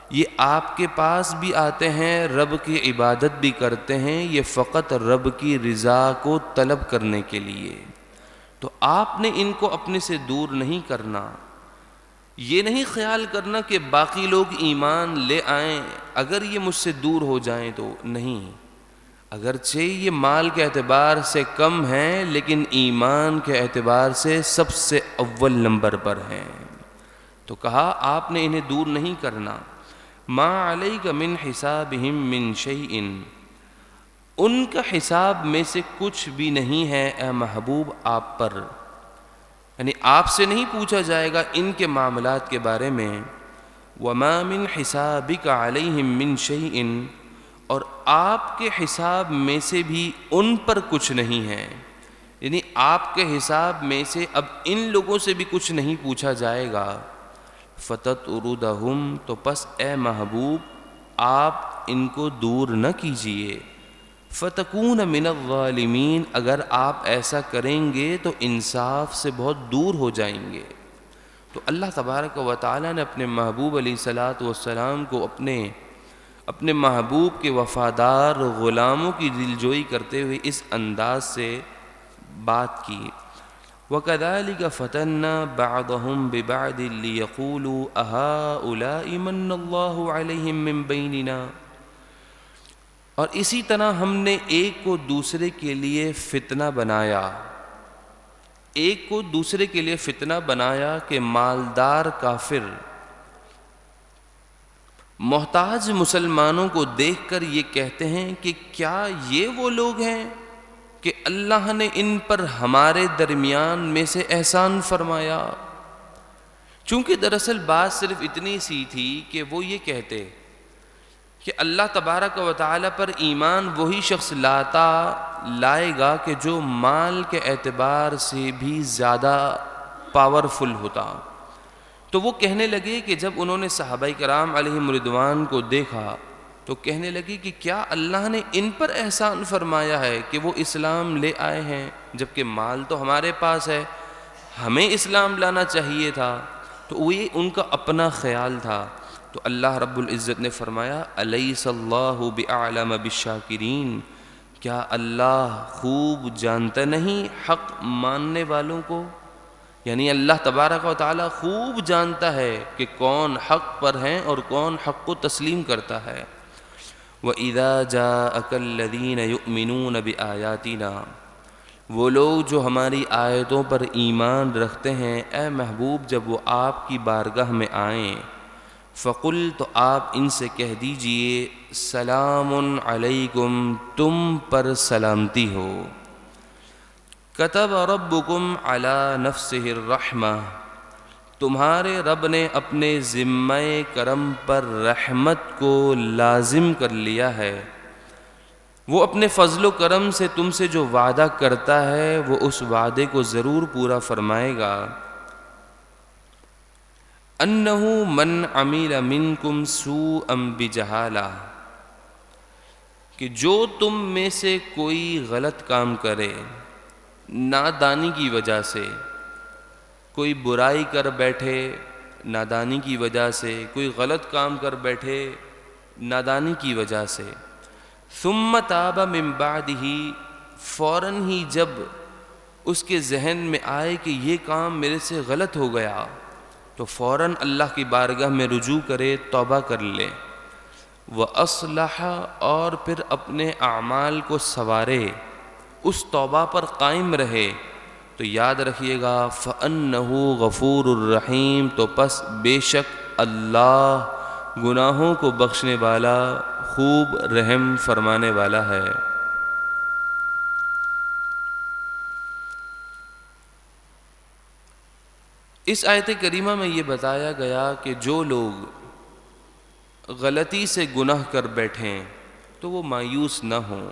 یہ آپ کے پاس بھی آتے ہیں، رب کی عبادت بھی کرتے ہیں، یہ فقط رب کی رضا کو طلب کرنے کے لیے۔ تو آپ نے ان کو اپنے سے دور نہیں کرنا۔ یہ نہیں خیال کرنا کہ باقی لوگ ایمان لے آئیں اگر یہ مجھ سے دور ہو جائیں تو نہیں، اگرچہ یہ مال کے اعتبار سے کم ہیں لیکن ایمان کے اعتبار سے سب سے اول نمبر پر ہیں، تو کہا آپ نے انہیں دور نہیں کرنا۔ ما علیک من حسابہم من شیء، ان کا حساب میں سے کچھ بھی نہیں ہے اے محبوب آپ پر، یعنی آپ سے نہیں پوچھا جائے گا ان کے معاملات کے بارے میں۔ وما من حسابک علیہم من شیء، اور آپ کے حساب میں سے بھی ان پر کچھ نہیں ہے، یعنی آپ کے حساب میں سے اب ان لوگوں سے بھی کچھ نہیں پوچھا جائے گا۔ فتطردہم، تو پس اے محبوب آپ ان کو دور نہ کیجیے۔ فتکون من الظالمین، اگر آپ ایسا کریں گے تو انصاف سے بہت دور ہو جائیں گے۔ تو اللہ تبارک و تعالیٰ نے اپنے محبوب علیہ الصلاۃ والسلام کو اپنے محبوب کے وفادار غلاموں کی دلجوئی کرتے ہوئے اس انداز سے بات کی۔ وَكَذَلِكَ فَتَنَّا بَعْضَهُمْ بِبَعْضٍ لِيَقُولُوا أَهَٰؤُلَاءِ مَنَّ اللَّهُ عَلَيْهِمْ مِنْ بَيْنِنَا، اور اسی طرح ہم نے ایک کو دوسرے کے لیے فتنہ بنایا، ایک کو دوسرے کے لیے فتنہ بنایا کہ مالدار کافر محتاج مسلمانوں کو دیکھ کر یہ کہتے ہیں کہ کیا یہ وہ لوگ ہیں کہ اللہ نے ان پر ہمارے درمیان میں سے احسان فرمایا۔ چونکہ دراصل بات صرف اتنی سی تھی کہ وہ یہ کہتے کہ اللہ تبارک و تعالی پر ایمان وہی شخص لائے گا کہ جو مال کے اعتبار سے بھی زیادہ پاورفل ہوتا۔ تو وہ کہنے لگے کہ جب انہوں نے صحابہ کرام علیہم رضوان کو دیکھا تو کہنے لگے کہ کیا اللہ نے ان پر احسان فرمایا ہے کہ وہ اسلام لے آئے ہیں، جبکہ مال تو ہمارے پاس ہے، ہمیں اسلام لانا چاہیے تھا۔ تو یہ ان کا اپنا خیال تھا۔ تو اللہ رب العزت نے فرمایا الیس اللہ بأعلم بالشاکرین، کیا اللہ خوب جانتا نہیں حق ماننے والوں کو؟ یعنی اللہ تبارک و تعالی خوب جانتا ہے کہ کون حق پر ہیں اور کون حق کو تسلیم کرتا ہے۔ وَإِذَا جَاءَكَ الَّذِينَ يُؤْمِنُونَ بِآيَاتِنَا، وہ لوگ جو ہماری آیتوں پر ایمان رکھتے ہیں اے محبوب جب وہ آپ کی بارگاہ میں آئیں، فقل، تو آپ ان سے کہہ دیجئے سلام علیکم، تم پر سلامتی ہو۔ کتب ربکم علی نفسہ الرحمہ، تمہارے رب نے اپنے ذمہ کرم پر رحمت کو لازم کر لیا ہے۔ وہ اپنے فضل و کرم سے تم سے جو وعدہ کرتا ہے وہ اس وعدے کو ضرور پورا فرمائے گا۔ انہ من عمل منکم سوءا بجہالہ، کہ جو تم میں سے کوئی غلط کام کرے نادانی کی وجہ سے، کوئی برائی کر بیٹھے نادانی کی وجہ سے، کوئی غلط کام کر بیٹھے نادانی کی وجہ سے، ثم تاب من بعدہ، فوراً ہی جب اس کے ذہن میں آئے کہ یہ کام میرے سے غلط ہو گیا تو فوراً اللہ کی بارگاہ میں رجوع کرے، توبہ کر لے، وَأَصْلَحَ، اور پھر اپنے اعمال کو سنوارے، اس توبہ پر قائم رہے، تو یاد رکھیے گا فَأَنَّهُ غَفُورٌ الرحیم، تو پس بے شک اللہ گناہوں کو بخشنے والا، خوب رحم فرمانے والا ہے۔ اس آیت کریمہ میں یہ بتایا گیا کہ جو لوگ غلطی سے گناہ کر بیٹھیں تو وہ مایوس نہ ہوں،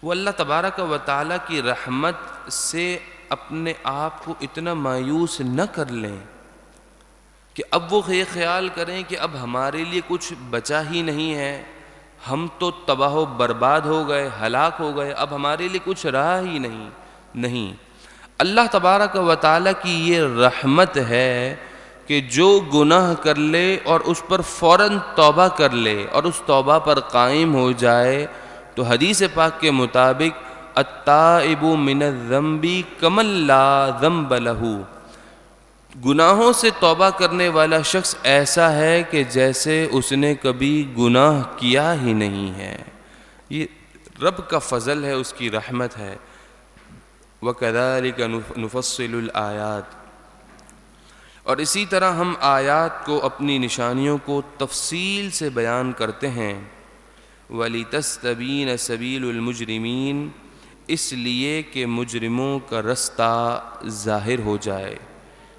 وہ اللہ تبارک و تعالیٰ کی رحمت سے اپنے آپ کو اتنا مایوس نہ کر لیں کہ اب وہ یہ خیال کریں کہ اب ہمارے لیے کچھ بچا ہی نہیں ہے، ہم تو تباہ و برباد ہو گئے، ہلاک ہو گئے، اب ہمارے لیے کچھ رہا ہی نہیں۔ اللہ تبارک و تعالیٰ کی یہ رحمت ہے کہ جو گناہ کر لے اور اس پر فوراً توبہ کر لے اور اس توبہ پر قائم ہو جائے تو حدیث پاک کے مطابق التائب من الذنب کمن لا ذنب لہ، گناہوں سے توبہ کرنے والا شخص ایسا ہے کہ جیسے اس نے کبھی گناہ کیا ہی نہیں ہے. یہ رب کا فضل ہے، اس کی رحمت ہے. وَكَذَلِكَ نُفَصِّلُ الْآيَاتِ، اور اسی طرح ہم آیات کو، اپنی نشانیوں کو تفصیل سے بیان کرتے ہیں. وَلِتَسْتَبِينَ سَبِيلُ الْمُجْرِمِينَ، اس لیے کہ مجرموں کا رستہ ظاہر ہو جائے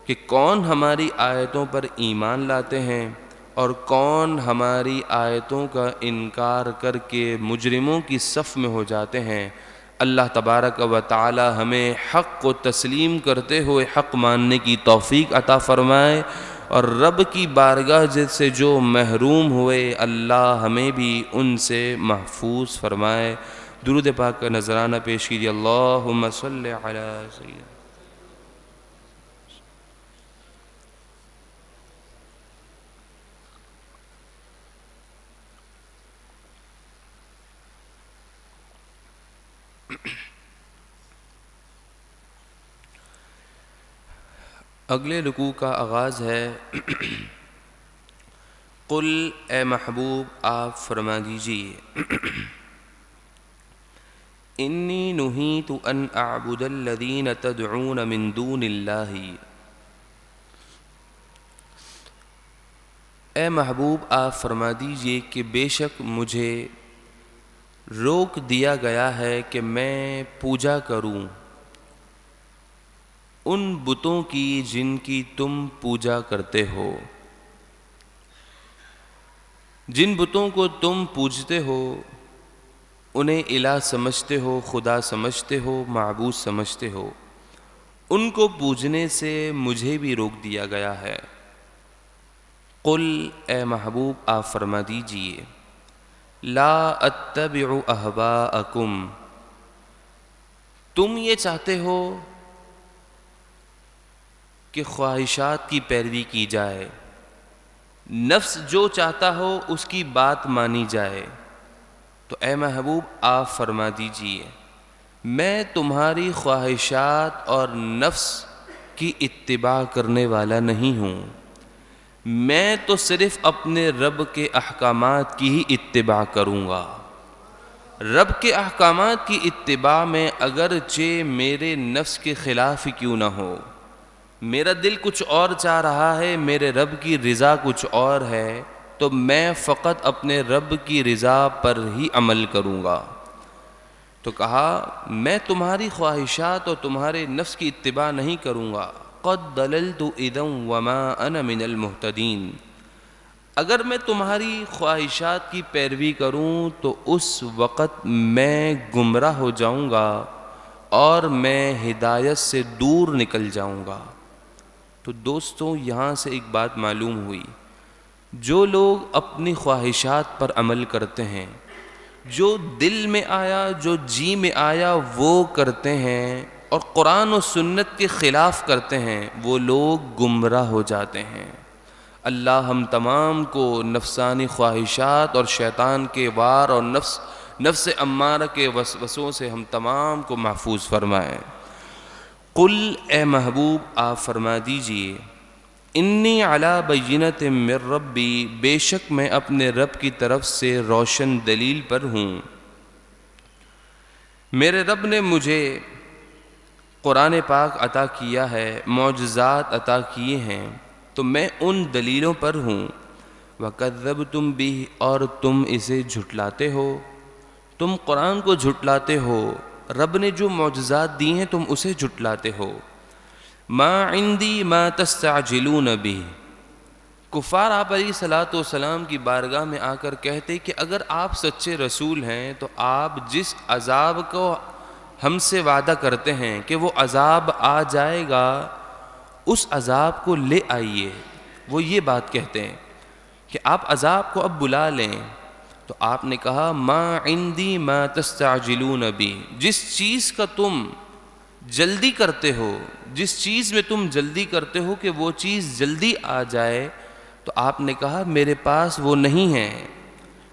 کہ کون ہماری آیتوں پر ایمان لاتے ہیں اور کون ہماری آیتوں کا انکار کر کے مجرموں کی صف میں ہو جاتے ہیں. اللہ تبارک و تعالی ہمیں حق کو تسلیم کرتے ہوئے حق ماننے کی توفیق عطا فرمائے، اور رب کی بارگاہ سے جو محروم ہوئے اللہ ہمیں بھی ان سے محفوظ فرمائے. درود پاک کا نذرانہ پیش کیجیے. اللہم صلی علی سیدنا. اگلے رکوع کا آغاز ہے. قل، اے محبوب آپ فرما دیجئے، انی نہیت ان اعبد الذین تدعون من دون اللہ. اے محبوب آپ فرما دیجئے کہ بے شک مجھے روک دیا گیا ہے کہ میں پوجا کروں ان بتوں کی جن کی تم پوجا کرتے ہو. جن بتوں کو تم پوجتے ہو انہیں الہ سمجھتے ہو، خدا سمجھتے ہو، معبود سمجھتے ہو، ان کو پوجنے سے مجھے بھی روک دیا گیا ہے. قل، اے محبوب آپ فرما دیجئے، لا اتبع اہواءکم، تم یہ چاہتے ہو کہ خواہشات کی پیروی کی جائے، نفس جو چاہتا ہو اس کی بات مانی جائے. تو اے محبوب آپ فرما دیجئے، میں تمہاری خواہشات اور نفس کی اتباع کرنے والا نہیں ہوں. میں تو صرف اپنے رب کے احکامات کی ہی اتباع کروں گا. رب کے احکامات کی اتباع میں اگرچہ میرے نفس کے خلاف ہی کیوں نہ ہو، میرا دل کچھ اور چاہ رہا ہے، میرے رب کی رضا کچھ اور ہے، تو میں فقط اپنے رب کی رضا پر ہی عمل کروں گا. تو کہا میں تمہاری خواہشات اور تمہارے نفس کی اتباع نہیں کروں گا. قد ضللت اذا وما انا من المہتدین، اگر میں تمہاری خواہشات کی پیروی کروں تو اس وقت میں گمراہ ہو جاؤں گا اور میں ہدایت سے دور نکل جاؤں گا. تو دوستوں یہاں سے ایک بات معلوم ہوئی، جو لوگ اپنی خواہشات پر عمل کرتے ہیں، جو دل میں آیا، جو جی میں آیا وہ کرتے ہیں اور قرآن و سنت کے خلاف کرتے ہیں، وہ لوگ گمراہ ہو جاتے ہیں. اللہ ہم تمام کو نفسانی خواہشات اور شیطان کے وار اور نفس امارہ کے وسوسوں سے ہم تمام کو محفوظ فرمائے. قل، اے محبوب آپ فرما دیجئے، انی علی بینۃ من ربی، بے شک میں اپنے رب کی طرف سے روشن دلیل پر ہوں. میرے رب نے مجھے قرآن پاک عطا کیا ہے، معجزات عطا کیے ہیں، تو میں ان دلیلوں پر ہوں. وَكَذَّبْتُمْ بِهِ، اور تم اسے جھٹلاتے ہو، تم قرآن کو جھٹلاتے ہو، رب نے جو معجزات دی ہیں تم اسے جھٹلاتے ہو. مَا عِنْدِي مَا تَسْتَعْجِلُونَ بِهِ، کفار آپ علیہ الصلوۃ والسلام کی بارگاہ میں آ کر کہتے کہ اگر آپ سچے رسول ہیں تو آپ جس عذاب کو ہم سے وعدہ کرتے ہیں کہ وہ عذاب آ جائے گا، اس عذاب کو لے آئیے. وہ یہ بات کہتے ہیں کہ آپ عذاب کو اب بلا لیں. تو آپ نے کہا ما عندی ما تستعجلون بی، جس چیز کا تم جلدی کرتے ہو، جس چیز میں تم جلدی کرتے ہو کہ وہ چیز جلدی آ جائے، تو آپ نے کہا میرے پاس وہ نہیں ہے.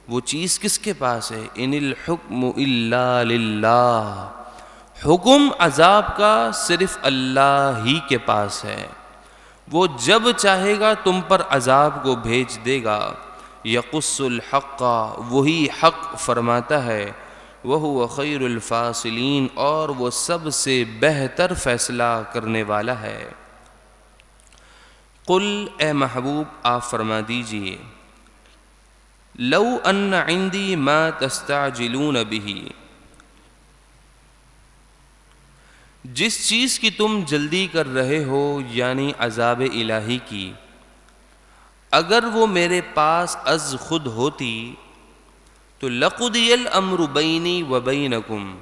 وہ چیز کس کے پاس ہے؟ ان الحکم الا للہ، حکم عذاب کا صرف اللہ ہی کے پاس ہے. وہ جب چاہے گا تم پر عذاب کو بھیج دے گا۔ یقص الحق، وہی حق فرماتا ہے۔ وہو خیر الفاصلین، اور وہ سب سے بہتر فیصلہ کرنے والا ہے۔ قل، اے محبوب آپ فرما دیجئے، لو ان عندی ما تستعجلون بہ، جس چیز کی تم جلدی کر رہے ہو یعنی عذاب الہی کی، اگر وہ میرے پاس از خود ہوتی تو لقضی الامر بینی و بینکم،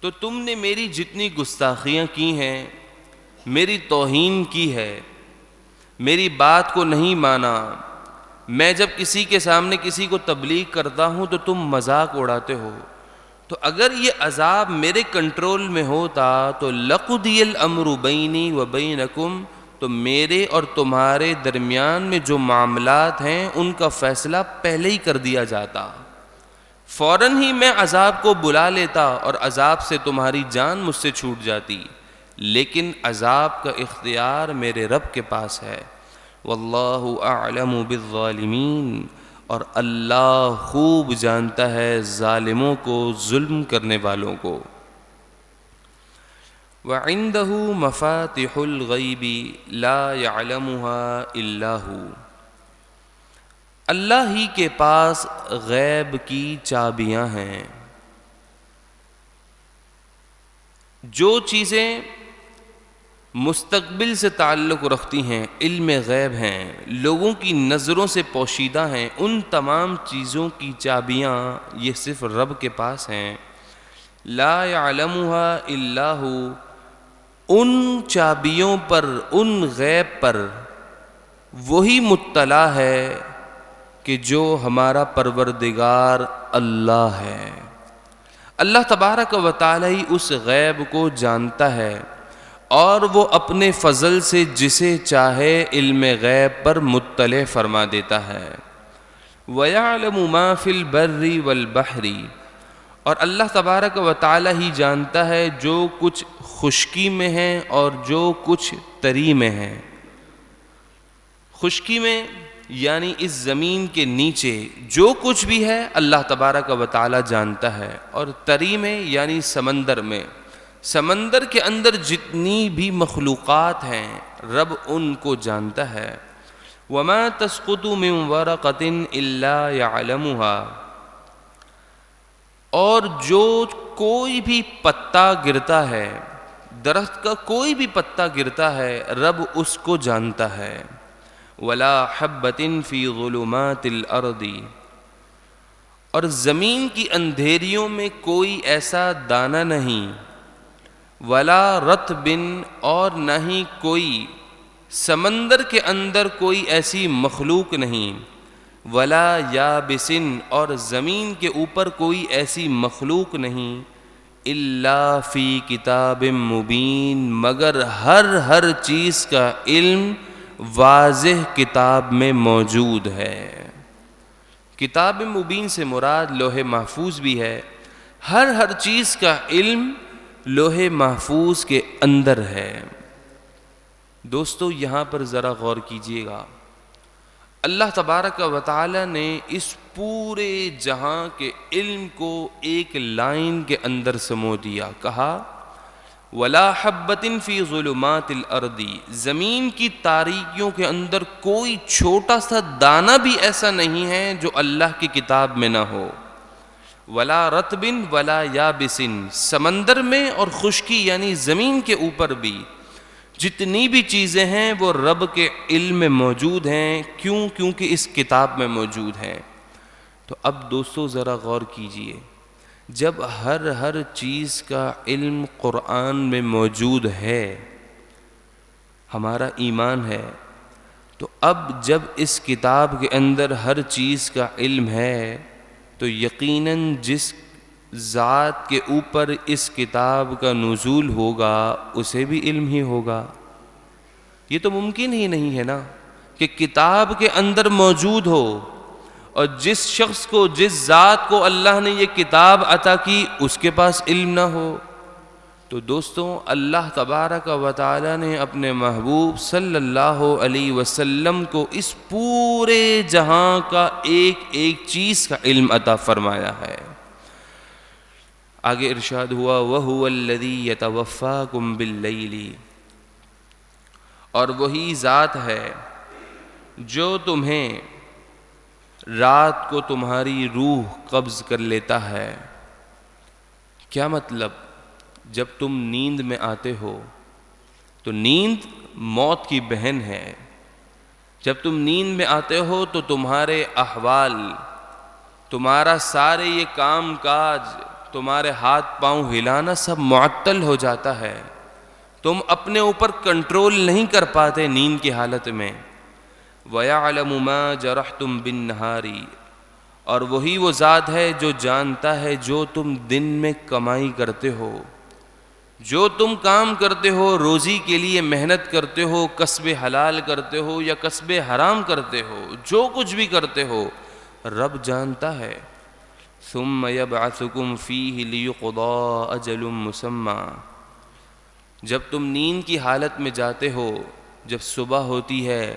تو تم نے میری جتنی گستاخیاں کی ہیں، میری توہین کی ہے، میری بات کو نہیں مانا، میں جب کسی کے سامنے کسی کو تبلیغ کرتا ہوں تو تم مذاق اڑاتے ہو، تو اگر یہ عذاب میرے کنٹرول میں ہوتا تو لقضی الامر بینی و بینکم، تو میرے اور تمہارے درمیان میں جو معاملات ہیں ان کا فیصلہ پہلے ہی کر دیا جاتا، فوراً ہی میں عذاب کو بلا لیتا اور عذاب سے تمہاری جان مجھ سے چھوٹ جاتی، لیکن عذاب کا اختیار میرے رب کے پاس ہے۔ واللہ اعلم بالظالمین، اور اللہ خوب جانتا ہے ظالموں کو، ظلم کرنے والوں کو۔ وَعِندَهُ مَفَاتِحُ الْغَيْبِ لَا يَعْلَمُهَا إِلَّا هُوَ، اللہ ہی کے پاس غیب کی چابیاں ہیں۔ جو چیزیں مستقبل سے تعلق رکھتی ہیں، علم غیب ہیں، لوگوں کی نظروں سے پوشیدہ ہیں، ان تمام چیزوں کی چابیاں یہ صرف رب کے پاس ہیں۔ لا يعلمها الا هو، ان چابیوں پر، ان غیب پر وہی مطلع ہے کہ جو ہمارا پروردگار اللہ ہے۔ اللہ تبارک و تعالی ہی اس غیب کو جانتا ہے، اور وہ اپنے فضل سے جسے چاہے علم غیب پر مطلع فرما دیتا ہے۔ وَيَعْلَمُ مَا فِي الْبَرِّ وَالْبَحْرِ، اور اللہ تبارک و تعالی ہی جانتا ہے جو کچھ خشکی میں ہے اور جو کچھ تری میں ہے۔ خشکی میں یعنی اس زمین کے نیچے جو کچھ بھی ہے اللہ تبارک و تعالی جانتا ہے، اور تری میں یعنی سمندر میں، سمندر کے اندر جتنی بھی مخلوقات ہیں رب ان کو جانتا ہے۔ وَمَا تَسْقُطُ مِن وَرَقَةٍ إِلَّا يَعْلَمُهَا، اور جو کوئی بھی پتا گرتا ہے، درخت کا کوئی بھی پتا گرتا ہے رب اس کو جانتا ہے۔ وَلَا حَبَّةٍ فِي ظُلُمَاتِ الْأَرْضِ، اور زمین کی اندھیریوں میں کوئی ایسا دانہ نہیں۔ وَلَا رَطْبٍ، اور نہ ہی کوئی سمندر کے اندر کوئی ایسی مخلوق نہیں۔ وَلَا يَابِسٍ، اور زمین کے اوپر کوئی ایسی مخلوق نہیں۔ إِلَّا فِي كِتَابٍ مُبِينٍ، مگر ہر چیز کا علم واضح کتاب میں موجود ہے۔ کتاب مبین سے مراد لوح محفوظ بھی ہے، ہر چیز کا علم لوح محفوظ کے اندر ہے۔ دوستو یہاں پر ذرا غور کیجئے گا، اللہ تبارک و تعالی نے اس پورے جہاں کے علم کو ایک لائن کے اندر سمو دیا، کہا وَلَا حَبَّةٍ فِي ظُلُمَاتِ الْأَرْضِ، زمین کی تاریکیوں کے اندر کوئی چھوٹا سا دانہ بھی ایسا نہیں ہے جو اللہ کی کتاب میں نہ ہو۔ وَلَا رَطْبٍ وَلَا يَابِسٍ، سمندر میں اور خشکی یعنی زمین کے اوپر بھی جتنی بھی چیزیں ہیں وہ رب کے علم میں موجود ہیں۔ کیونکہ اس کتاب میں موجود ہیں۔ تو اب دوستو ذرا غور کیجئے، جب ہر چیز کا علم قرآن میں موجود ہے، ہمارا ایمان ہے، تو اب جب اس کتاب کے اندر ہر چیز کا علم ہے تو یقیناً جس ذات کے اوپر اس کتاب کا نزول ہوگا اسے بھی علم ہی ہوگا۔ یہ تو ممکن ہی نہیں ہے نا کہ کتاب کے اندر موجود ہو اور جس شخص کو، جس ذات کو اللہ نے یہ کتاب عطا کی اس کے پاس علم نہ ہو۔ تو تو دوستوں اللہ تبارک و تعالی نے اپنے محبوب صلی اللہ علیہ وسلم کو اس پورے جہاں کا ایک ایک چیز کا علم عطا فرمایا ہے۔ آگے ارشاد ہوا وَهُوَ الَّذِي يَتَوَفَّاكُمْ بِاللَّيْلِ، اور وہی ذات ہے جو تمہیں رات کو تمہاری روح قبض کر لیتا ہے۔ کیا مطلب؟ جب تم نیند میں آتے ہو تو نیند موت کی بہن ہے۔ جب تم نیند میں آتے ہو تو تمہارے احوال، تمہارا سارے یہ کام کاج، تمہارے ہاتھ پاؤں ہلانا سب معطل ہو جاتا ہے۔ تم اپنے اوپر کنٹرول نہیں کر پاتے نیند کی حالت میں۔ وَيَعْلَمُ مَا جَرَحْتُمْ بِالنَّهَارِ، اور وہی وہ ذات ہے جو جانتا ہے جو تم دن میں کمائی کرتے ہو، جو تم کام کرتے ہو، روزی کے لیے محنت کرتے ہو، کسب حلال کرتے ہو یا کسب حرام کرتے ہو، جو کچھ بھی کرتے ہو رب جانتا ہے۔ ثُمَّ يَبْعَثُكُمْ فِيهِ لِيُقْضَىٰ أَجَلٌ مُّسَمًّى، جب تم نیند کی حالت میں جاتے ہو، جب صبح ہوتی ہے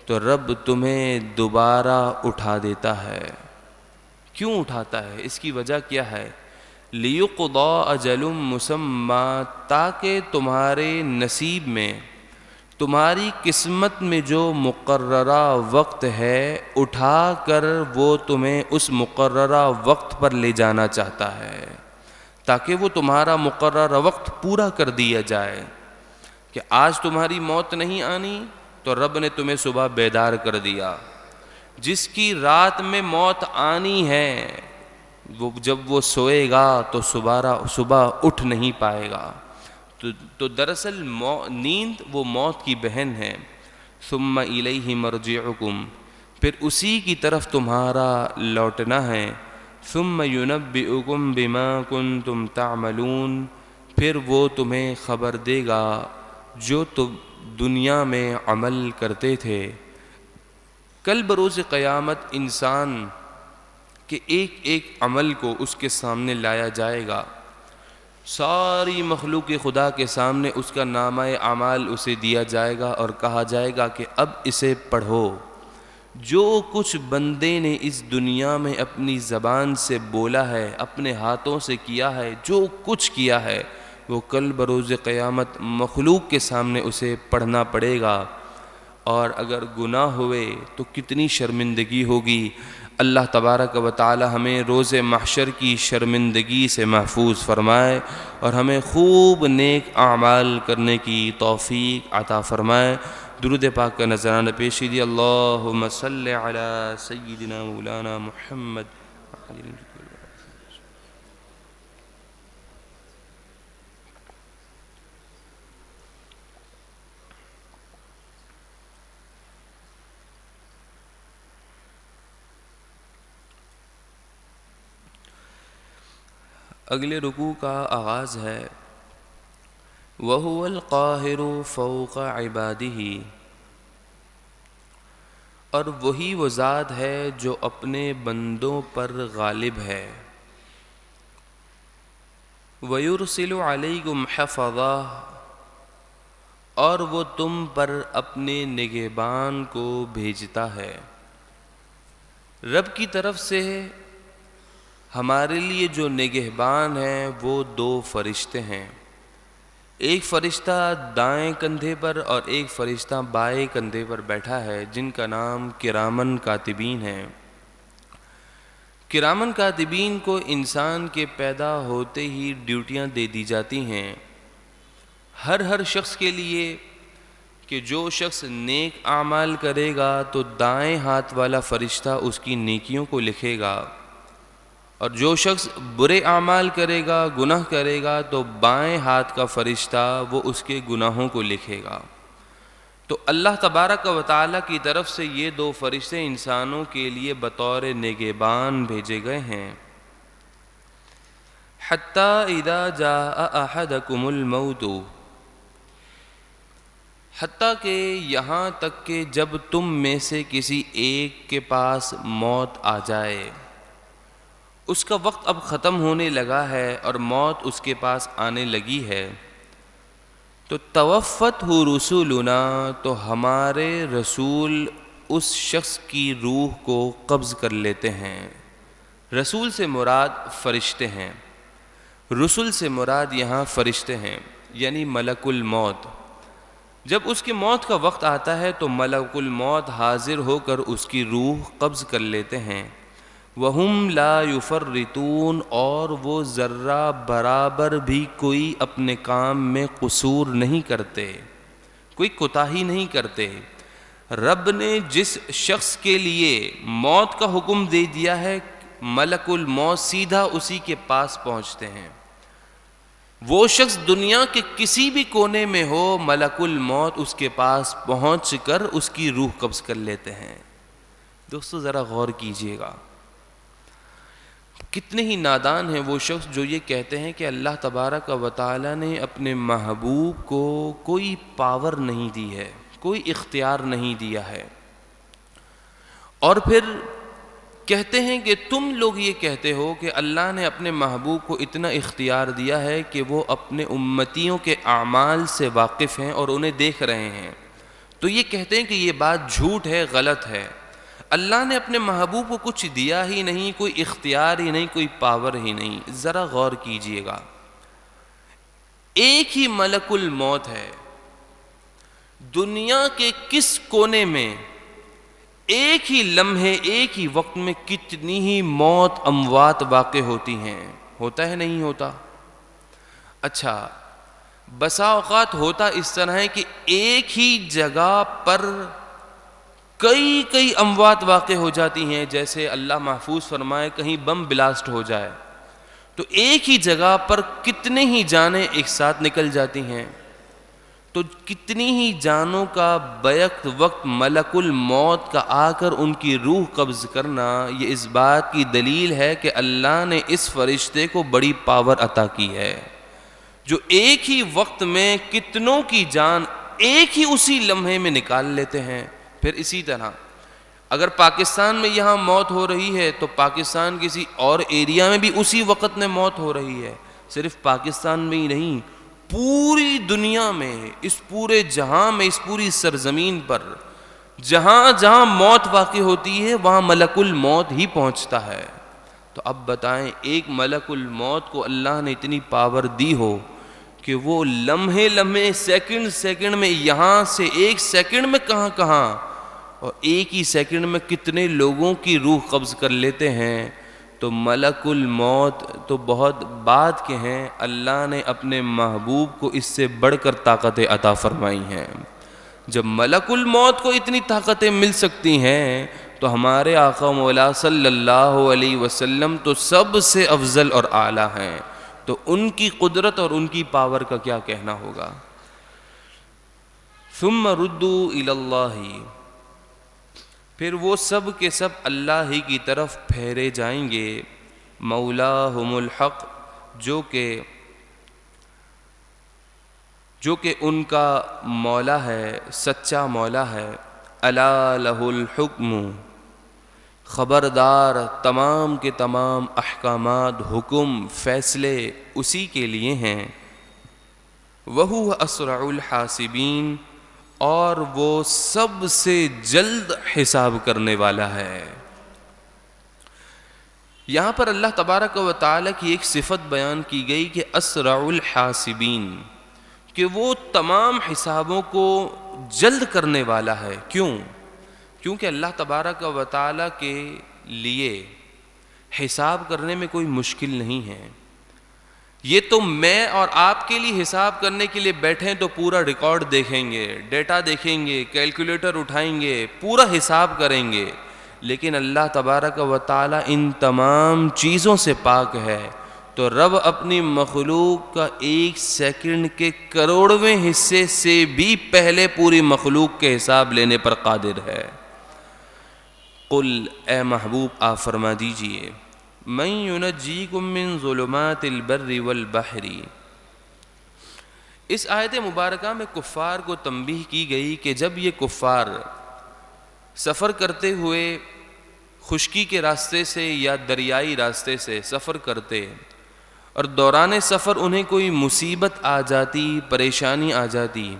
تو رب تمہیں دوبارہ اٹھا دیتا ہے۔ کیوں اٹھاتا ہے؟ اس کی وجہ کیا ہے؟ لِيُقْضَىٰ أَجَلٌ مُّسَمًّى، تاکہ تمہارے نصیب میں، تمہاری قسمت میں جو مقررہ وقت ہے اٹھا کر وہ تمہیں اس مقررہ وقت پر لے جانا چاہتا ہے، تاکہ وہ تمہارا مقررہ وقت پورا کر دیا جائے کہ آج تمہاری موت نہیں آنی تو رب نے تمہیں صبح بیدار کر دیا۔ جس کی رات میں موت آنی ہے وہ جب وہ سوئے گا تو صبح اٹھ نہیں پائے گا۔ تو دراصل نیند وہ موت کی بہن ہے۔ ثم الیہ مرجعکم، پھر اسی کی طرف تمہارا لوٹنا ہے۔ ثم ینبئکم بما کنتم تعملون، پھر وہ تمہیں خبر دے گا جو تم دنیا میں عمل کرتے تھے۔ کل بروز قیامت انسان کے ایک ایک عمل کو اس کے سامنے لایا جائے گا، ساری مخلوق خدا کے سامنے اس کا نامہ اعمال اسے دیا جائے گا اور کہا جائے گا کہ اب اسے پڑھو۔ جو کچھ بندے نے اس دنیا میں اپنی زبان سے بولا ہے، اپنے ہاتھوں سے کیا ہے، جو کچھ کیا ہے وہ کل بروز قیامت مخلوق کے سامنے اسے پڑھنا پڑے گا۔ اور اگر گناہ ہوئے تو کتنی شرمندگی ہوگی۔ اللہ تبارک و تعالی ہمیں روز محشر کی شرمندگی سے محفوظ فرمائے اور ہمیں خوب نیک اعمال کرنے کی توفیق عطا فرمائے۔ درود پاک کا نذرانہ پیش کیجیے۔ اللہم صلی علی سیدنا مولانا محمد۔ اگلے رکوع کا آغاز ہے وَهُوَ الْقَاهِرُ فَوْقَ عِبَادِهِ، اور وہی وہ ذات ہے جو اپنے بندوں پر غالب ہے۔ وَيُرْسِلُ عَلَيْكُمْ حَفَظَةً، اور وہ تم پر اپنے نگہبان کو بھیجتا ہے۔ رب کی طرف سے ہمارے لیے جو نگہبان ہیں وہ دو فرشتے ہیں، ایک فرشتہ دائیں کندھے پر اور ایک فرشتہ بائیں کندھے پر بیٹھا ہے، جن کا نام کرامن کاتبین ہے۔ کرامن کاتبین کو انسان کے پیدا ہوتے ہی ڈیوٹیاں دے دی جاتی ہیں ہر شخص کے لیے، کہ جو شخص نیک اعمال کرے گا تو دائیں ہاتھ والا فرشتہ اس کی نیکیوں کو لکھے گا، اور جو شخص برے اعمال کرے گا، گناہ کرے گا، تو بائیں ہاتھ کا فرشتہ وہ اس کے گناہوں کو لکھے گا۔ تو اللہ تبارک و تعالیٰ کی طرف سے یہ دو فرشتے انسانوں کے لیے بطور نگہبان بھیجے گئے ہیں۔ حَتَّى إِذَا جَاءَ أَحَدَكُمُ الْمَوْتُ، حتیٰ کہ یہاں تک کہ جب تم میں سے کسی ایک کے پاس موت آ جائے، اس کا وقت اب ختم ہونے لگا ہے اور موت اس کے پاس آنے لگی ہے۔ تو توفت ہو رسولنا، تو ہمارے رسول اس شخص کی روح کو قبض کر لیتے ہیں۔ رسول سے مراد فرشتے ہیں، رسول سے مراد یہاں فرشتے ہیں، یعنی ملک الموت۔ جب اس کی موت کا وقت آتا ہے تو ملک الموت حاضر ہو کر اس کی روح قبض کر لیتے ہیں۔ وَهُمْ لَا يُفَرِّطُونَ، اور وہ ذرہ برابر بھی کوئی اپنے کام میں قصور نہیں کرتے، کوئی کوتاہی نہیں کرتے۔ رب نے جس شخص کے لیے موت کا حکم دے دیا ہے، ملک الموت سیدھا اسی کے پاس پہنچتے ہیں۔ وہ شخص دنیا کے کسی بھی کونے میں ہو، ملک الموت اس کے پاس پہنچ کر اس کی روح قبض کر لیتے ہیں۔ دوستو ذرا غور کیجئے گا، کتنے ہی نادان ہیں وہ شخص جو یہ کہتے ہیں کہ اللہ تبارک و تعالی نے اپنے محبوب کو کوئی پاور نہیں دی ہے، کوئی اختیار نہیں دیا ہے، اور پھر کہتے ہیں کہ تم لوگ یہ کہتے ہو کہ اللہ نے اپنے محبوب کو اتنا اختیار دیا ہے کہ وہ اپنے امتیوں کے اعمال سے واقف ہیں اور انہیں دیکھ رہے ہیں، تو یہ کہتے ہیں کہ یہ بات جھوٹ ہے، غلط ہے۔ اللہ نے اپنے محبوب کو کچھ دیا ہی نہیں، کوئی اختیار ہی نہیں، کوئی پاور ہی نہیں۔ ذرا غور کیجئے گا، ایک ہی ملک الموت ہے، دنیا کے کس کونے میں ایک ہی لمحے، ایک ہی وقت میں کتنی ہی موت اموات واقع ہوتی ہیں، ہوتا ہے نہیں ہوتا؟ اچھا، بسا اوقات ہوتا اس طرح ہے کہ ایک ہی جگہ پر کئی اموات واقع ہو جاتی ہیں، جیسے اللہ محفوظ فرمائے کہیں بم بلاسٹ ہو جائے تو ایک ہی جگہ پر کتنے ہی جانیں ایک ساتھ نکل جاتی ہیں، تو کتنی ہی جانوں کا بیک وقت ملک الموت کا آ کر ان کی روح قبض کرنا، یہ اس بات کی دلیل ہے کہ اللہ نے اس فرشتے کو بڑی پاور عطا کی ہے، جو ایک ہی وقت میں کتنوں کی جان ایک ہی اسی لمحے میں نکال لیتے ہیں۔ پھر اسی طرح اگر پاکستان میں یہاں موت ہو رہی ہے تو پاکستان کسی اور ایریا میں بھی اسی وقت میں موت ہو رہی ہے۔ صرف پاکستان میں ہی نہیں، پوری دنیا میں، اس پورے جہاں میں، اس پوری سرزمین پر جہاں جہاں موت واقع ہوتی ہے وہاں ملک الموت ہی پہنچتا ہے۔ تو اب بتائیں، ایک ملک الموت کو اللہ نے اتنی پاور دی ہو کہ وہ لمحے لمحے، سیکنڈ سیکنڈ میں، یہاں سے ایک سیکنڈ میں کہاں اور ایک ہی سیکنڈ میں کتنے لوگوں کی روح قبض کر لیتے ہیں، تو ملک الموت تو بہت بعد کے ہیں، اللہ نے اپنے محبوب کو اس سے بڑھ کر طاقتیں عطا فرمائی ہیں۔ جب ملک الموت کو اتنی طاقتیں مل سکتی ہیں تو ہمارے آقا مولا صلی اللہ علیہ وسلم تو سب سے افضل اور اعلیٰ ہیں، تو ان کی قدرت اور ان کی پاور کا کیا کہنا ہوگا۔ ثم ردوا الی اللہ، پھر وہ سب کے سب اللہ ہی کی طرف پھیرے جائیں گے۔ مولاہم الحق، جو کہ ان کا مولا ہے، سچا مولا ہے۔ الا لہ الحکم، خبردار تمام کے تمام احکامات، حکم، فیصلے اسی کے لیے ہیں۔ وہو اسرع الحاسبین، اور وہ سب سے جلد حساب کرنے والا ہے۔ یہاں پر اللہ تبارک و تعالیٰ کی ایک صفت بیان کی گئی کہ اسرع الحاسبین، کہ وہ تمام حسابوں کو جلد کرنے والا ہے۔ کیونکہ اللہ تبارک و تعالیٰ کے لیے حساب کرنے میں کوئی مشکل نہیں ہے۔ یہ تو میں اور آپ کے لیے حساب کرنے کے لیے بیٹھیں تو پورا ریکارڈ دیکھیں گے، ڈیٹا دیکھیں گے، کیلکولیٹر اٹھائیں گے، پورا حساب کریں گے، لیکن اللہ تبارک و تعالیٰ ان تمام چیزوں سے پاک ہے، تو رب اپنی مخلوق کا ایک سیکنڈ کے کروڑویں حصے سے بھی پہلے پوری مخلوق کے حساب لینے پر قادر ہے۔ قل، اے محبوب آپ فرما دیجئے، من ینجیکم من ظلمات البر والبحر، اس آیت مبارکہ میں کفار کو تنبیہ کی گئی کہ جب یہ کفار سفر کرتے ہوئے خشکی کے راستے سے یا دریائی راستے سے سفر کرتے اور دوران سفر انہیں کوئی مصیبت آ جاتی، پریشانی آ جاتی،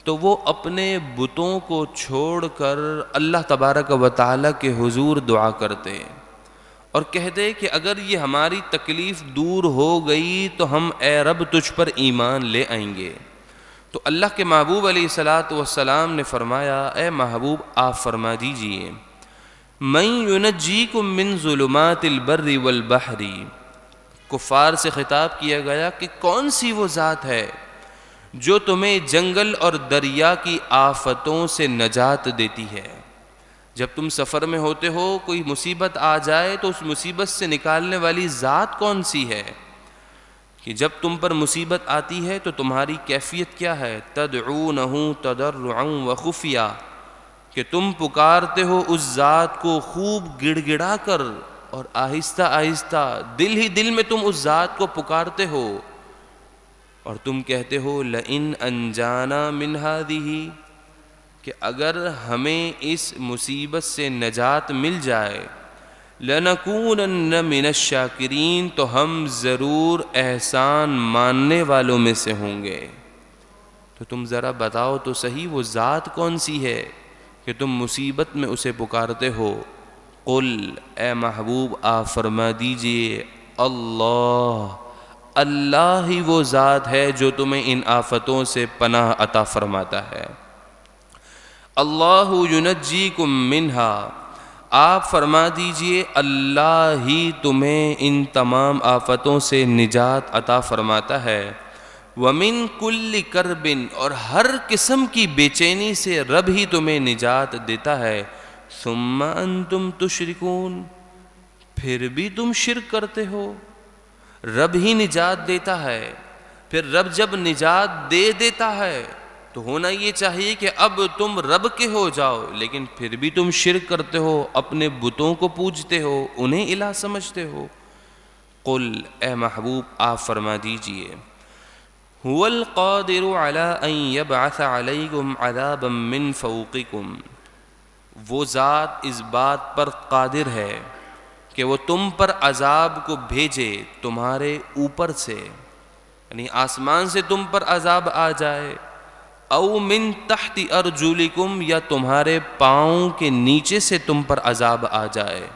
تو وہ اپنے بتوں کو چھوڑ کر اللہ تبارک و تعالیٰ کے حضور دعا کرتے اور کہتے کہ اگر یہ ہماری تکلیف دور ہو گئی تو ہم اے رب تجھ پر ایمان لے آئیں گے۔ تو اللہ کے محبوب علیہ الصلاۃ والسلام نے فرمایا اے محبوب آپ فرما دیجئے من ینجیکم من ظلمات البر والبحر، کفار سے خطاب کیا گیا کہ کون سی وہ ذات ہے جو تمہیں جنگل اور دریا کی آفتوں سے نجات دیتی ہے۔ جب تم سفر میں ہوتے ہو کوئی مصیبت آ جائے تو اس مصیبت سے نکالنے والی ذات کون سی ہے کہ جب تم پر مصیبت آتی ہے تو تمہاری کیفیت کیا ہے؟ تدعونہ تضرعا وخفیہ، کہ تم پکارتے ہو اس ذات کو خوب گڑ گڑا کر اور آہستہ آہستہ، دل ہی دل میں تم اس ذات کو پکارتے ہو اور تم کہتے ہو لئن انجانا من ہذہ، کہ اگر ہمیں اس مصیبت سے نجات مل جائے لنکونن من الشاکرین، تو ہم ضرور احسان ماننے والوں میں سے ہوں گے۔ تو تم ذرا بتاؤ تو صحیح وہ ذات کون سی ہے کہ تم مصیبت میں اسے پکارتے ہو؟ قل، اے محبوب آپ فرما دیجئے اللہ، اللہ ہی وہ ذات ہے جو تمہیں ان آفتوں سے پناہ عطا فرماتا ہے۔ اللہ ینجیکم منہا، آپ فرما دیجئے اللہ ہی تمہیں ان تمام آفتوں سے نجات عطا فرماتا ہے۔ وَمِن كُلِّ كَرْبٍ، اور ہر قسم کی بے چینی سے رب ہی تمہیں نجات دیتا ہے۔ ثُمَّ أَنتُمْ تُشْرِكُونَ، پھر بھی تم شرک کرتے ہو۔ رب ہی نجات دیتا ہے، پھر رب جب نجات دے دیتا ہے تو ہونا یہ چاہیے کہ اب تم رب کے ہو جاؤ، لیکن پھر بھی تم شرک کرتے ہو، اپنے بتوں کو پوجتے ہو، انہیں الہ سمجھتے ہو۔ قل، اے محبوب آپ فرما دیجئے هو القادر على ان يبعث عليكم عذابا من فوقكم، وہ ذات اس بات پر قادر ہے کہ وہ تم پر عذاب کو بھیجے تمہارے اوپر سے، یعنی آسمان سے تم پر عذاب آ جائے، او من تحت ارجلکم، یا تمہارے پاؤں کے نیچے سے تم پر عذاب آ جائے۔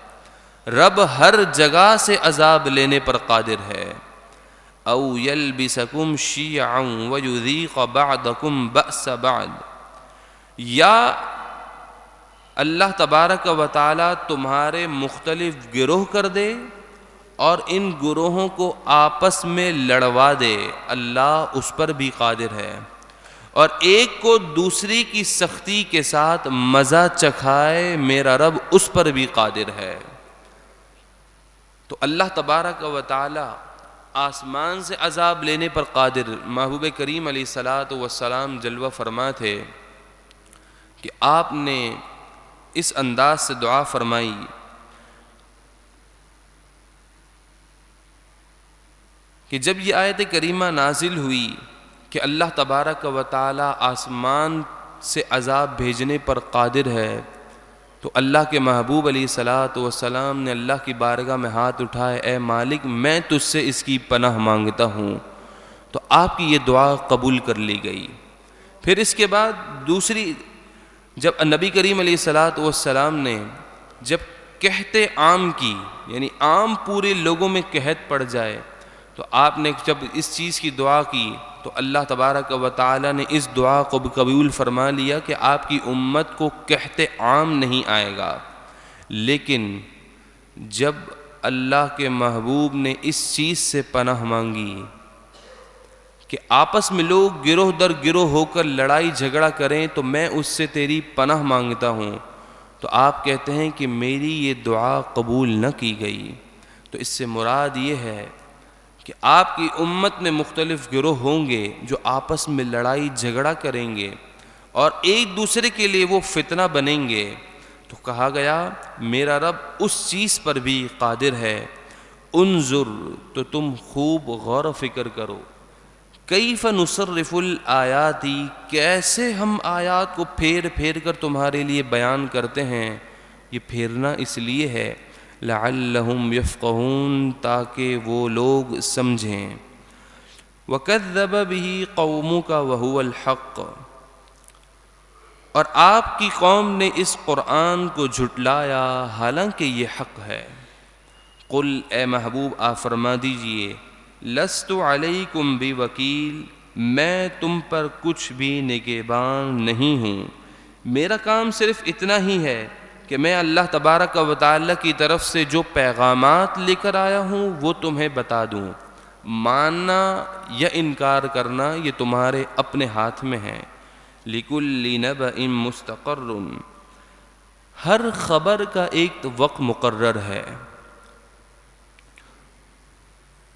رب ہر جگہ سے عذاب لینے پر قادر ہے۔ او یلبسکم شیعا ویذیق بعضکم بأس بعض، یا اللہ تبارک و تعالی تمہارے مختلف گروہ کر دے اور ان گروہوں کو آپس میں لڑوا دے، اللہ اس پر بھی قادر ہے۔ اور ایک کو دوسری کی سختی کے ساتھ مزہ چکھائے، میرا رب اس پر بھی قادر ہے۔ تو اللہ تبارک و تعالی آسمان سے عذاب لینے پر قادر۔ محبوب کریم علیہ الصلاۃ والسلام جلوہ فرما تھے کہ آپ نے اس انداز سے دعا فرمائی کہ جب یہ آیت کریمہ نازل ہوئی کہ اللہ تبارک و تعالی آسمان سے عذاب بھیجنے پر قادر ہے، تو اللہ کے محبوب علیہ الصلاۃ والسلام نے اللہ کی بارگاہ میں ہاتھ اٹھائے، اے مالک میں تجھ سے اس کی پناہ مانگتا ہوں۔ تو آپ کی یہ دعا قبول کر لی گئی۔ پھر اس کے بعد دوسری، جب نبی کریم علیہ الصلاۃ والسلام نے جب قحط عام کی، یعنی عام پورے لوگوں میں قحط پڑ جائے، تو آپ نے جب اس چیز کی دعا کی تو اللہ تبارک و تعالی نے اس دعا کو قبول فرما لیا کہ آپ کی امت کو قحط عام نہیں آئے گا۔ لیکن جب اللہ کے محبوب نے اس چیز سے پناہ مانگی کہ آپس میں لوگ گروہ در گروہ ہو کر لڑائی جھگڑا کریں تو میں اس سے تیری پناہ مانگتا ہوں، تو آپ کہتے ہیں کہ میری یہ دعا قبول نہ کی گئی۔ تو اس سے مراد یہ ہے کہ آپ کی امت میں مختلف گروہ ہوں گے جو آپس میں لڑائی جھگڑا کریں گے اور ایک دوسرے کے لیے وہ فتنہ بنیں گے۔ تو کہا گیا میرا رب اس چیز پر بھی قادر ہے۔ انظر، تو تم خوب غور و فکر کرو، کیف نصرف الآیات، کیسے ہم آیات کو پھیر پھیر کر تمہارے لیے بیان کرتے ہیں۔ یہ پھیرنا اس لیے ہے لعلہم یفقہون تاکہ وہ لوگ سمجھیں. وَكَذَّبَ بِهِ قَوْمُكَ وَهُوَ الْحَقُّ، اور آپ کی قوم نے اس قرآن کو جھٹلایا حالانکہ یہ حق ہے. قل اے محبوب آپ فرما دیجئے لست علیکم بوکیل، میں تم پر کچھ بھی نگہبان نہیں ہوں. میرا کام صرف اتنا ہی ہے کہ میں اللہ تبارک و تعالی کی طرف سے جو پیغامات لے کر آیا ہوں وہ تمہیں بتا دوں. ماننا یا انکار کرنا یہ تمہارے اپنے ہاتھ میں ہے. لِكُلِّ نَبَإٍ مُسْتَقَرٌّ، ہر خبر کا ایک وقت مقرر ہے.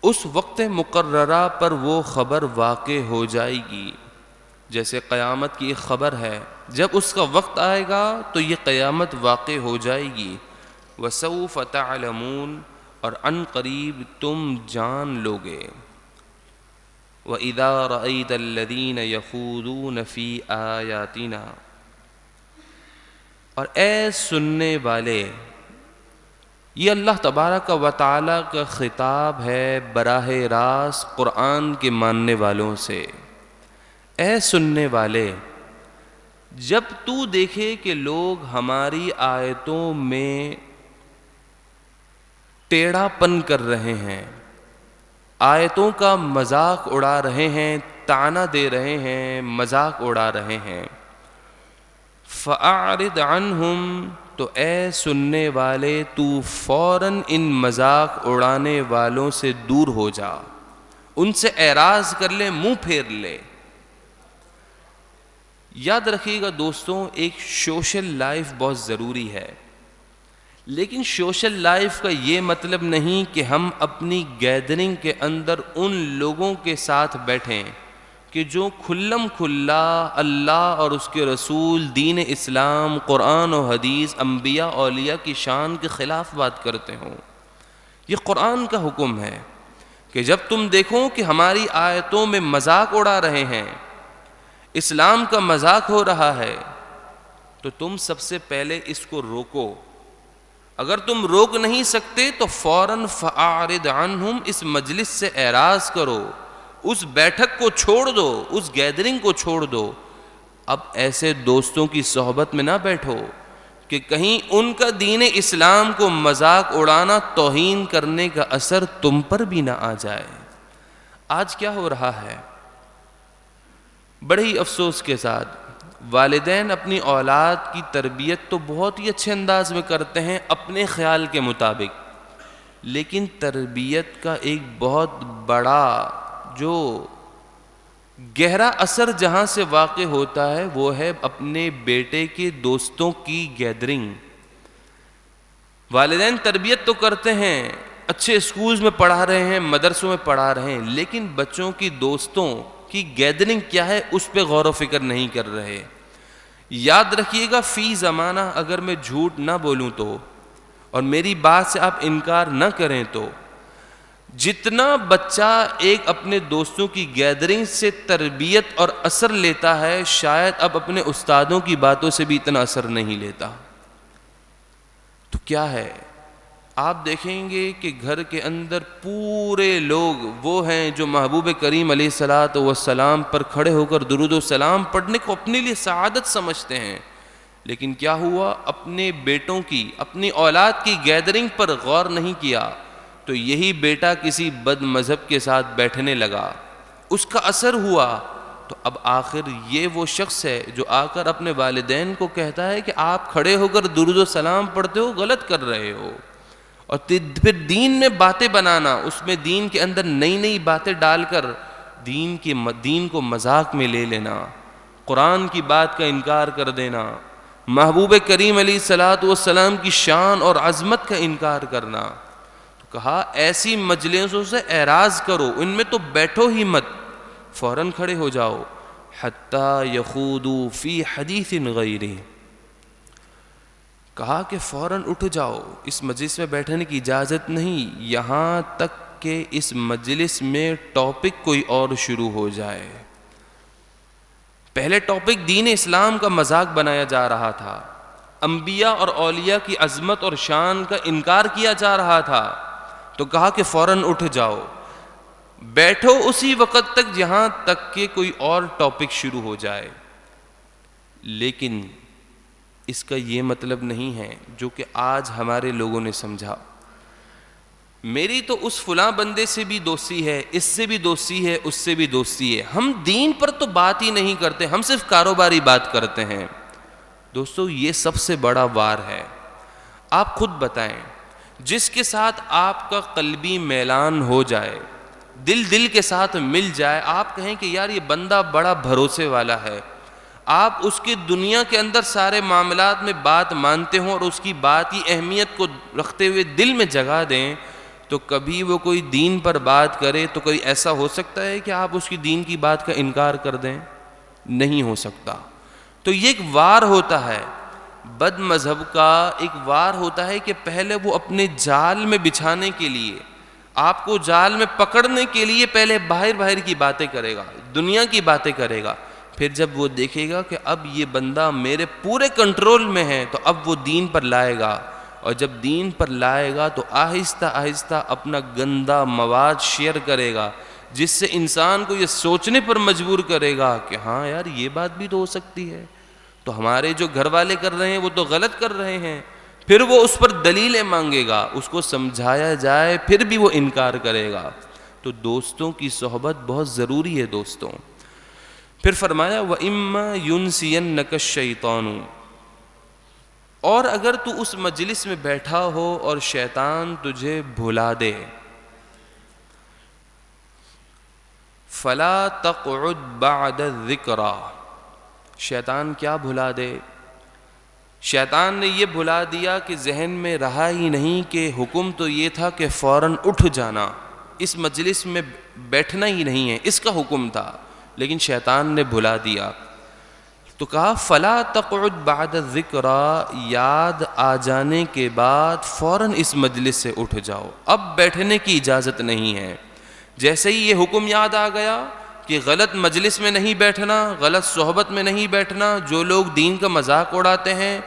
اس وقت مقررہ پر وہ خبر واقع ہو جائے گی. جیسے قیامت کی ایک خبر ہے، جب اس کا وقت آئے گا تو یہ قیامت واقع ہو جائے گی. وَسَوْفَ تَعْلَمُونَ، اور عن قریب تم جان لوگے. وَإِذَا رَأَيْتَ الَّذِينَ يَخُوضُونَ فِي آيَاتِنَا، اور اے سننے والے، یہ اللہ تبارک و تعالیٰ کا خطاب ہے براہ راست قرآن کے ماننے والوں سے. اے سننے والے، جب تو دیکھے کہ لوگ ہماری آیتوں میں ٹیڑھا پن کر رہے ہیں، آیتوں کا مذاق اڑا رہے ہیں، طعنہ دے رہے ہیں، مذاق اڑا رہے ہیں، فَأَعْرِضْ عَنْهُمْ، تو اے سننے والے تو فوراً ان مذاق اڑانے والوں سے دور ہو جا، ان سے اعراض کر لے، منہ پھیر لے. یاد رکھیے گا دوستوں، ایک سوشل لائف بہت ضروری ہے، لیکن سوشل لائف کا یہ مطلب نہیں کہ ہم اپنی گیدرنگ کے اندر ان لوگوں کے ساتھ بیٹھیں کہ جو کھلم کھلا اللہ اور اس کے رسول، دین اسلام، قرآن و حدیث، انبیاء اولیاء کی شان کے خلاف بات کرتے ہوں. یہ قرآن کا حکم ہے کہ جب تم دیکھو کہ ہماری آیتوں میں مذاق اڑا رہے ہیں، اسلام کا مذاق ہو رہا ہے، تو تم سب سے پہلے اس کو روکو. اگر تم روک نہیں سکتے تو فوراً فَأَعْرِضْ عَنْهُمْ، اس مجلس سے اعراض کرو، اس بیٹھک کو چھوڑ دو، اس گیدرنگ کو چھوڑ دو. اب ایسے دوستوں کی صحبت میں نہ بیٹھو کہ کہیں ان کا دین اسلام کو مذاق اڑانا، توہین کرنے کا اثر تم پر بھی نہ آ جائے. آج کیا ہو رہا ہے؟ بڑے ہی افسوس کے ساتھ والدین اپنی اولاد کی تربیت تو بہت ہی اچھے انداز میں کرتے ہیں اپنے خیال کے مطابق، لیکن تربیت کا ایک بہت بڑا جو گہرا اثر جہاں سے واقع ہوتا ہے وہ ہے اپنے بیٹے کے دوستوں کی گیدرنگ. والدین تربیت تو کرتے ہیں، اچھے اسکولز میں پڑھا رہے ہیں، مدرسوں میں پڑھا رہے ہیں، لیکن بچوں کی دوستوں کی گیدرنگ کیا ہے اس پہ غور و فکر نہیں کر رہے. یاد رکھیے گا، فی زمانہ اگر میں جھوٹ نہ بولوں تو، اور میری بات سے آپ انکار نہ کریں تو، جتنا بچہ ایک اپنے دوستوں کی گیدرنگ سے تربیت اور اثر لیتا ہے، شاید اب اپنے استادوں کی باتوں سے بھی اتنا اثر نہیں لیتا. تو کیا ہے، آپ دیکھیں گے کہ گھر کے اندر پورے لوگ وہ ہیں جو محبوب کریم علیہ الصلاۃ والسلام پر کھڑے ہو کر درود و سلام پڑھنے کو اپنے لیے سعادت سمجھتے ہیں، لیکن کیا ہوا، اپنے بیٹوں کی، اپنی اولاد کی گیدرنگ پر غور نہیں کیا تو یہی بیٹا کسی بد مذہب کے ساتھ بیٹھنے لگا، اس کا اثر ہوا. تو اب آخر یہ وہ شخص ہے جو آ کر اپنے والدین کو کہتا ہے کہ آپ کھڑے ہو کر درود و سلام پڑھتے ہو، غلط کر رہے ہو. اور پھر دین میں باتیں بنانا، اس میں دین کے اندر نئی نئی باتیں ڈال کر دین کو مذاق میں لے لینا، قرآن کی بات کا انکار کر دینا، محبوب کریم علیہ الصلاۃ والسلام کی شان اور عظمت کا انکار کرنا. تو کہا ایسی مجلسوں سے اعراض کرو، ان میں تو بیٹھو ہی مت، فوراً کھڑے ہو جاؤ. حتی یخوضوا فی حدیث غیرہ، کہا کہ فوراً اٹھ جاؤ، اس مجلس میں بیٹھنے کی اجازت نہیں یہاں تک کہ اس مجلس میں ٹاپک کوئی اور شروع ہو جائے. پہلے ٹاپک دین اسلام کا مذاق بنایا جا رہا تھا، انبیاء اور اولیاء کی عظمت اور شان کا انکار کیا جا رہا تھا، تو کہا کہ فوراً اٹھ جاؤ، بیٹھو اسی وقت تک جہاں تک کہ کوئی اور ٹاپک شروع ہو جائے۔ لیکن اس کا یہ مطلب نہیں ہے جو کہ آج ہمارے لوگوں نے سمجھا، میری تو اس فلاں بندے سے بھی دوستی ہے، اس سے بھی دوستی ہے، اس سے بھی دوستی ہے، ہم دین پر تو بات ہی نہیں کرتے، ہم صرف کاروباری بات کرتے ہیں۔ دوستو یہ سب سے بڑا وار ہے۔ آپ خود بتائیں، جس کے ساتھ آپ کا قلبی میلان ہو جائے، دل کے ساتھ مل جائے، آپ کہیں کہ یار یہ بندہ بڑا بھروسے والا ہے، آپ اس کی دنیا کے اندر سارے معاملات میں بات مانتے ہوں اور اس کی بات کی اہمیت کو رکھتے ہوئے دل میں جگہ دیں، تو کبھی وہ کوئی دین پر بات کرے تو کوئی ایسا ہو سکتا ہے کہ آپ اس کی دین کی بات کا انکار کر دیں؟ نہیں ہو سکتا۔ تو یہ ایک وار ہوتا ہے، بد مذہب کا ایک وار ہوتا ہے کہ پہلے وہ اپنے جال میں بچھانے کے لیے، آپ کو جال میں پکڑنے کے لیے پہلے باہر کی باتیں کرے گا، دنیا کی باتیں کرے گا، پھر جب وہ دیکھے گا کہ اب یہ بندہ میرے پورے کنٹرول میں ہے تو اب وہ دین پر لائے گا، اور جب دین پر لائے گا تو آہستہ آہستہ اپنا گندا مواد شیئر کرے گا، جس سے انسان کو یہ سوچنے پر مجبور کرے گا کہ ہاں یار یہ بات بھی تو ہو سکتی ہے، تو ہمارے جو گھر والے کر رہے ہیں وہ تو غلط کر رہے ہیں۔ پھر وہ اس پر دلیلیں مانگے گا، اس کو سمجھایا جائے پھر بھی وہ انکار کرے گا۔ تو دوستوں کی صحبت بہت ضروری ہے دوستوں۔ پھر فرمایا وَإِمَّا يُنْسِيَنَّكَ الشَّيْطَانُ، اور اگر تو اس مجلس میں بیٹھا ہو اور شیطان تجھے بھلا دے، فَلَا تَقْعُدْ بَعْدَ الذِّكْرَى، شیطان کیا بھلا دے؟ شیطان نے یہ بھلا دیا کہ ذہن میں رہا ہی نہیں کہ حکم تو یہ تھا کہ فوراً اٹھ جانا، اس مجلس میں بیٹھنا ہی نہیں ہے، اس کا حکم تھا، لیکن شیطان نے بھلا دیا، تو کہا فَلَا تَقْعُدْ بَعْدَ الذِّكْرَى، یاد آ جانے کے بعد فوراً اس مجلس سے اٹھ جاؤ، اب بیٹھنے کی اجازت نہیں ہے۔ جیسے ہی یہ حکم یاد آ گیا کہ غلط مجلس میں نہیں بیٹھنا، غلط صحبت میں نہیں بیٹھنا، جو لوگ دین کا مذاق اڑاتے ہیں،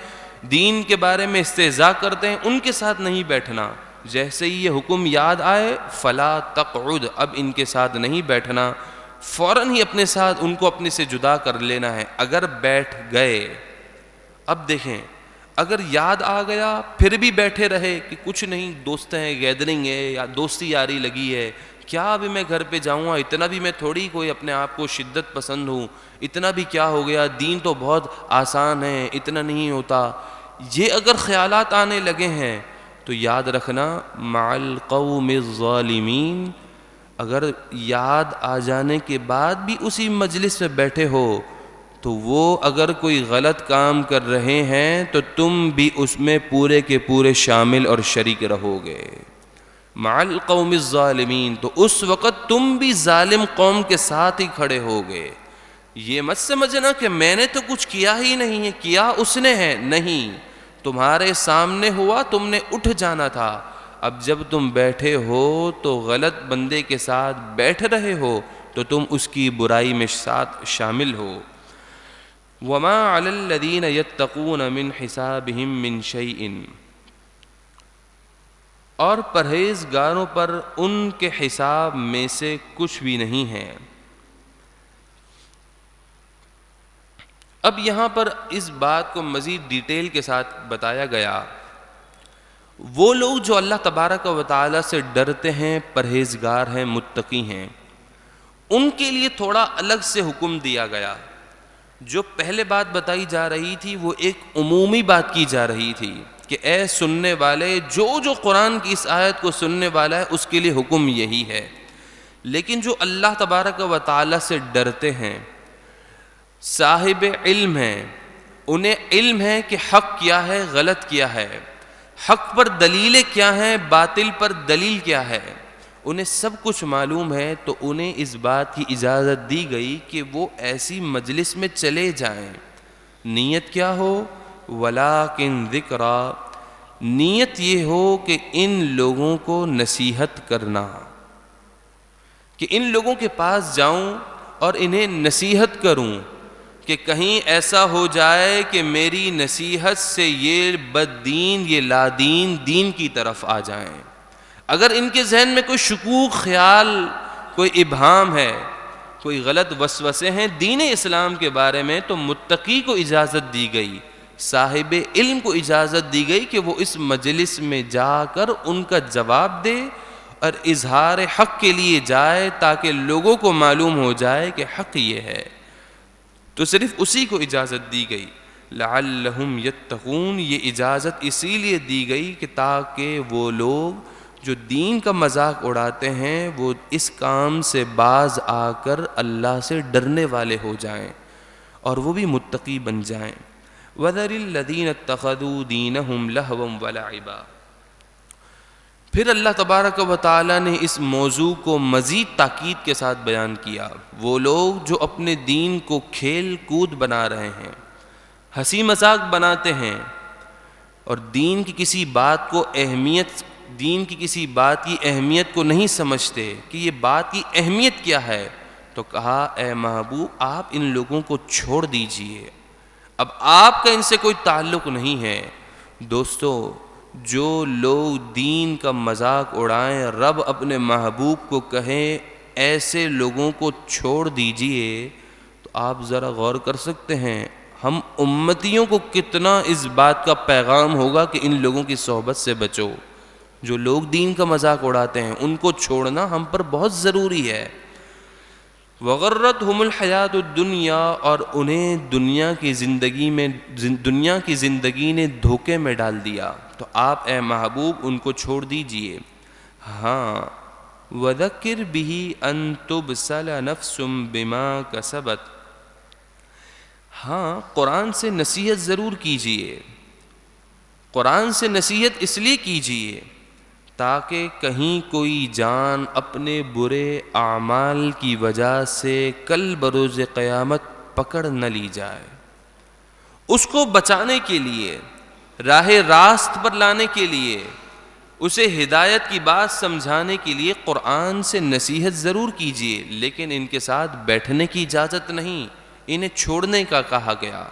دین کے بارے میں استہزاء کرتے ہیں، ان کے ساتھ نہیں بیٹھنا، جیسے ہی یہ حکم یاد آئے فَلَا تَقْعُدْ، اب ان کے ساتھ نہیں بیٹھنا، فوراً ہی اپنے ساتھ ان کو اپنے سے جدا کر لینا ہے۔ اگر بیٹھ گئے، اب دیکھیں اگر یاد آ گیا پھر بھی بیٹھے رہے کہ کچھ نہیں، دوست ہیں، گیدرنگ ہے یا دوستی یاری لگی ہے، کیا ابھی میں گھر پہ جاؤں گا، اتنا بھی میں تھوڑی کوئی اپنے آپ کو شدت پسند ہوں، اتنا بھی کیا ہو گیا، دین تو بہت آسان ہے، اتنا نہیں ہوتا، یہ اگر خیالات آنے لگے ہیں تو یاد رکھنا مع القوم الظالمین، اگر یاد آ جانے کے بعد بھی اسی مجلس میں بیٹھے ہو تو وہ اگر کوئی غلط کام کر رہے ہیں تو تم بھی اس میں پورے کے پورے شامل اور شریک رہو گے، مع القوم الظالمین، تو اس وقت تم بھی ظالم قوم کے ساتھ ہی کھڑے ہوگے۔ یہ مت سمجھنا کہ میں نے تو کچھ کیا ہی نہیں ہے، کیا اس نے ہے، نہیں، تمہارے سامنے ہوا، تم نے اٹھ جانا تھا، اب جب تم بیٹھے ہو تو غلط بندے کے ساتھ بیٹھ رہے ہو تو تم اس کی برائی میں ساتھ شامل ہو۔ وَمَا عَلَى الَّذِينَ يَتَّقُونَ مِنْ حِسَابِهِمْ مِنْ شَيْءٍ، اور پرہیزگاروں پر ان کے حساب میں سے کچھ بھی نہیں ہے۔ اب یہاں پر اس بات کو مزید ڈیٹیل کے ساتھ بتایا گیا، وہ لوگ جو اللہ تبارک و تعالی سے ڈرتے ہیں، پرہیزگار ہیں، متقی ہیں، ان کے لیے تھوڑا الگ سے حکم دیا گیا۔ جو پہلے بات بتائی جا رہی تھی وہ ایک عمومی بات کی جا رہی تھی کہ اے سننے والے، جو قرآن کی اس آیت کو سننے والا ہے اس کے لیے حکم یہی ہے، لیکن جو اللہ تبارک و تعالی سے ڈرتے ہیں، صاحب علم ہیں، انہیں علم ہے کہ حق کیا ہے، غلط کیا ہے، حق پر دلیلیں کیا ہیں، باطل پر دلیل کیا ہے، انہیں سب کچھ معلوم ہے، تو انہیں اس بات کی اجازت دی گئی کہ وہ ایسی مجلس میں چلے جائیں۔ نیت کیا ہو؟ وَلَٰكِن ذِكْرَىٰ، نیت یہ ہو کہ ان لوگوں کو نصیحت کرنا، کہ ان لوگوں کے پاس جاؤں اور انہیں نصیحت کروں کہ کہیں ایسا ہو جائے کہ میری نصیحت سے یہ بد دین، یہ لادین دین کی طرف آ جائیں۔ اگر ان کے ذہن میں کوئی شکوک خیال، کوئی ابہام ہے، کوئی غلط وسوسے ہیں دین اسلام کے بارے میں، تو متقی کو اجازت دی گئی، صاحب علم کو اجازت دی گئی کہ وہ اس مجلس میں جا کر ان کا جواب دے اور اظہار حق کے لیے جائے، تاکہ لوگوں کو معلوم ہو جائے کہ حق یہ ہے۔ تو صرف اسی کو اجازت دی گئی، لعلہم یتقون، یہ اجازت اسی لیے دی گئی کہ تاکہ وہ لوگ جو دین کا مذاق اڑاتے ہیں وہ اس کام سے باز آ کر اللہ سے ڈرنے والے ہو جائیں اور وہ بھی متقی بن جائیں۔ وَذَرِ الَّذِينَ اتَّخَذُوا دِينَهُمْ لَهْوًا وَلَعِبًا۔ پھر اللہ تبارک و تعالیٰ نے اس موضوع کو مزید تاکید کے ساتھ بیان کیا، وہ لوگ جو اپنے دین کو کھیل کود بنا رہے ہیں، ہنسی مذاق بناتے ہیں اور دین کی کسی بات کی اہمیت کو نہیں سمجھتے کہ یہ بات کی اہمیت کیا ہے، تو کہا اے محبوب آپ ان لوگوں کو چھوڑ دیجئے، اب آپ کا ان سے کوئی تعلق نہیں ہے۔ دوستو، جو لوگ دین کا مذاق اڑائیں، رب اپنے محبوب کو کہیں ایسے لوگوں کو چھوڑ دیجئے، تو آپ ذرا غور کر سکتے ہیں ہم امتیوں کو کتنا اس بات کا پیغام ہوگا کہ ان لوگوں کی صحبت سے بچو۔ جو لوگ دین کا مذاق اڑاتے ہیں ان کو چھوڑنا ہم پر بہت ضروری ہے۔ وغرتہم الحیات الدنیا، اور انہیں دنیا کی زندگی نے دھوکے میں ڈال دیا، تو آپ اے محبوب ان کو چھوڑ دیجئے۔ ہاں، وذکر بہ ان تبسل نفس بما کسبت، ہاں قرآن سے نصیحت ضرور کیجئے، قرآن سے نصیحت اس لیے کیجئے تاکہ کہیں کوئی جان اپنے برے اعمال کی وجہ سے کل بروز قیامت پکڑ نہ لی جائے۔ اس کو بچانے کے لیے، راہ راست پر لانے کے لیے، اسے ہدایت کی بات سمجھانے کے لیے قرآن سے نصیحت ضرور کیجئے، لیکن ان کے ساتھ بیٹھنے کی اجازت نہیں، انہیں چھوڑنے کا کہا گیا۔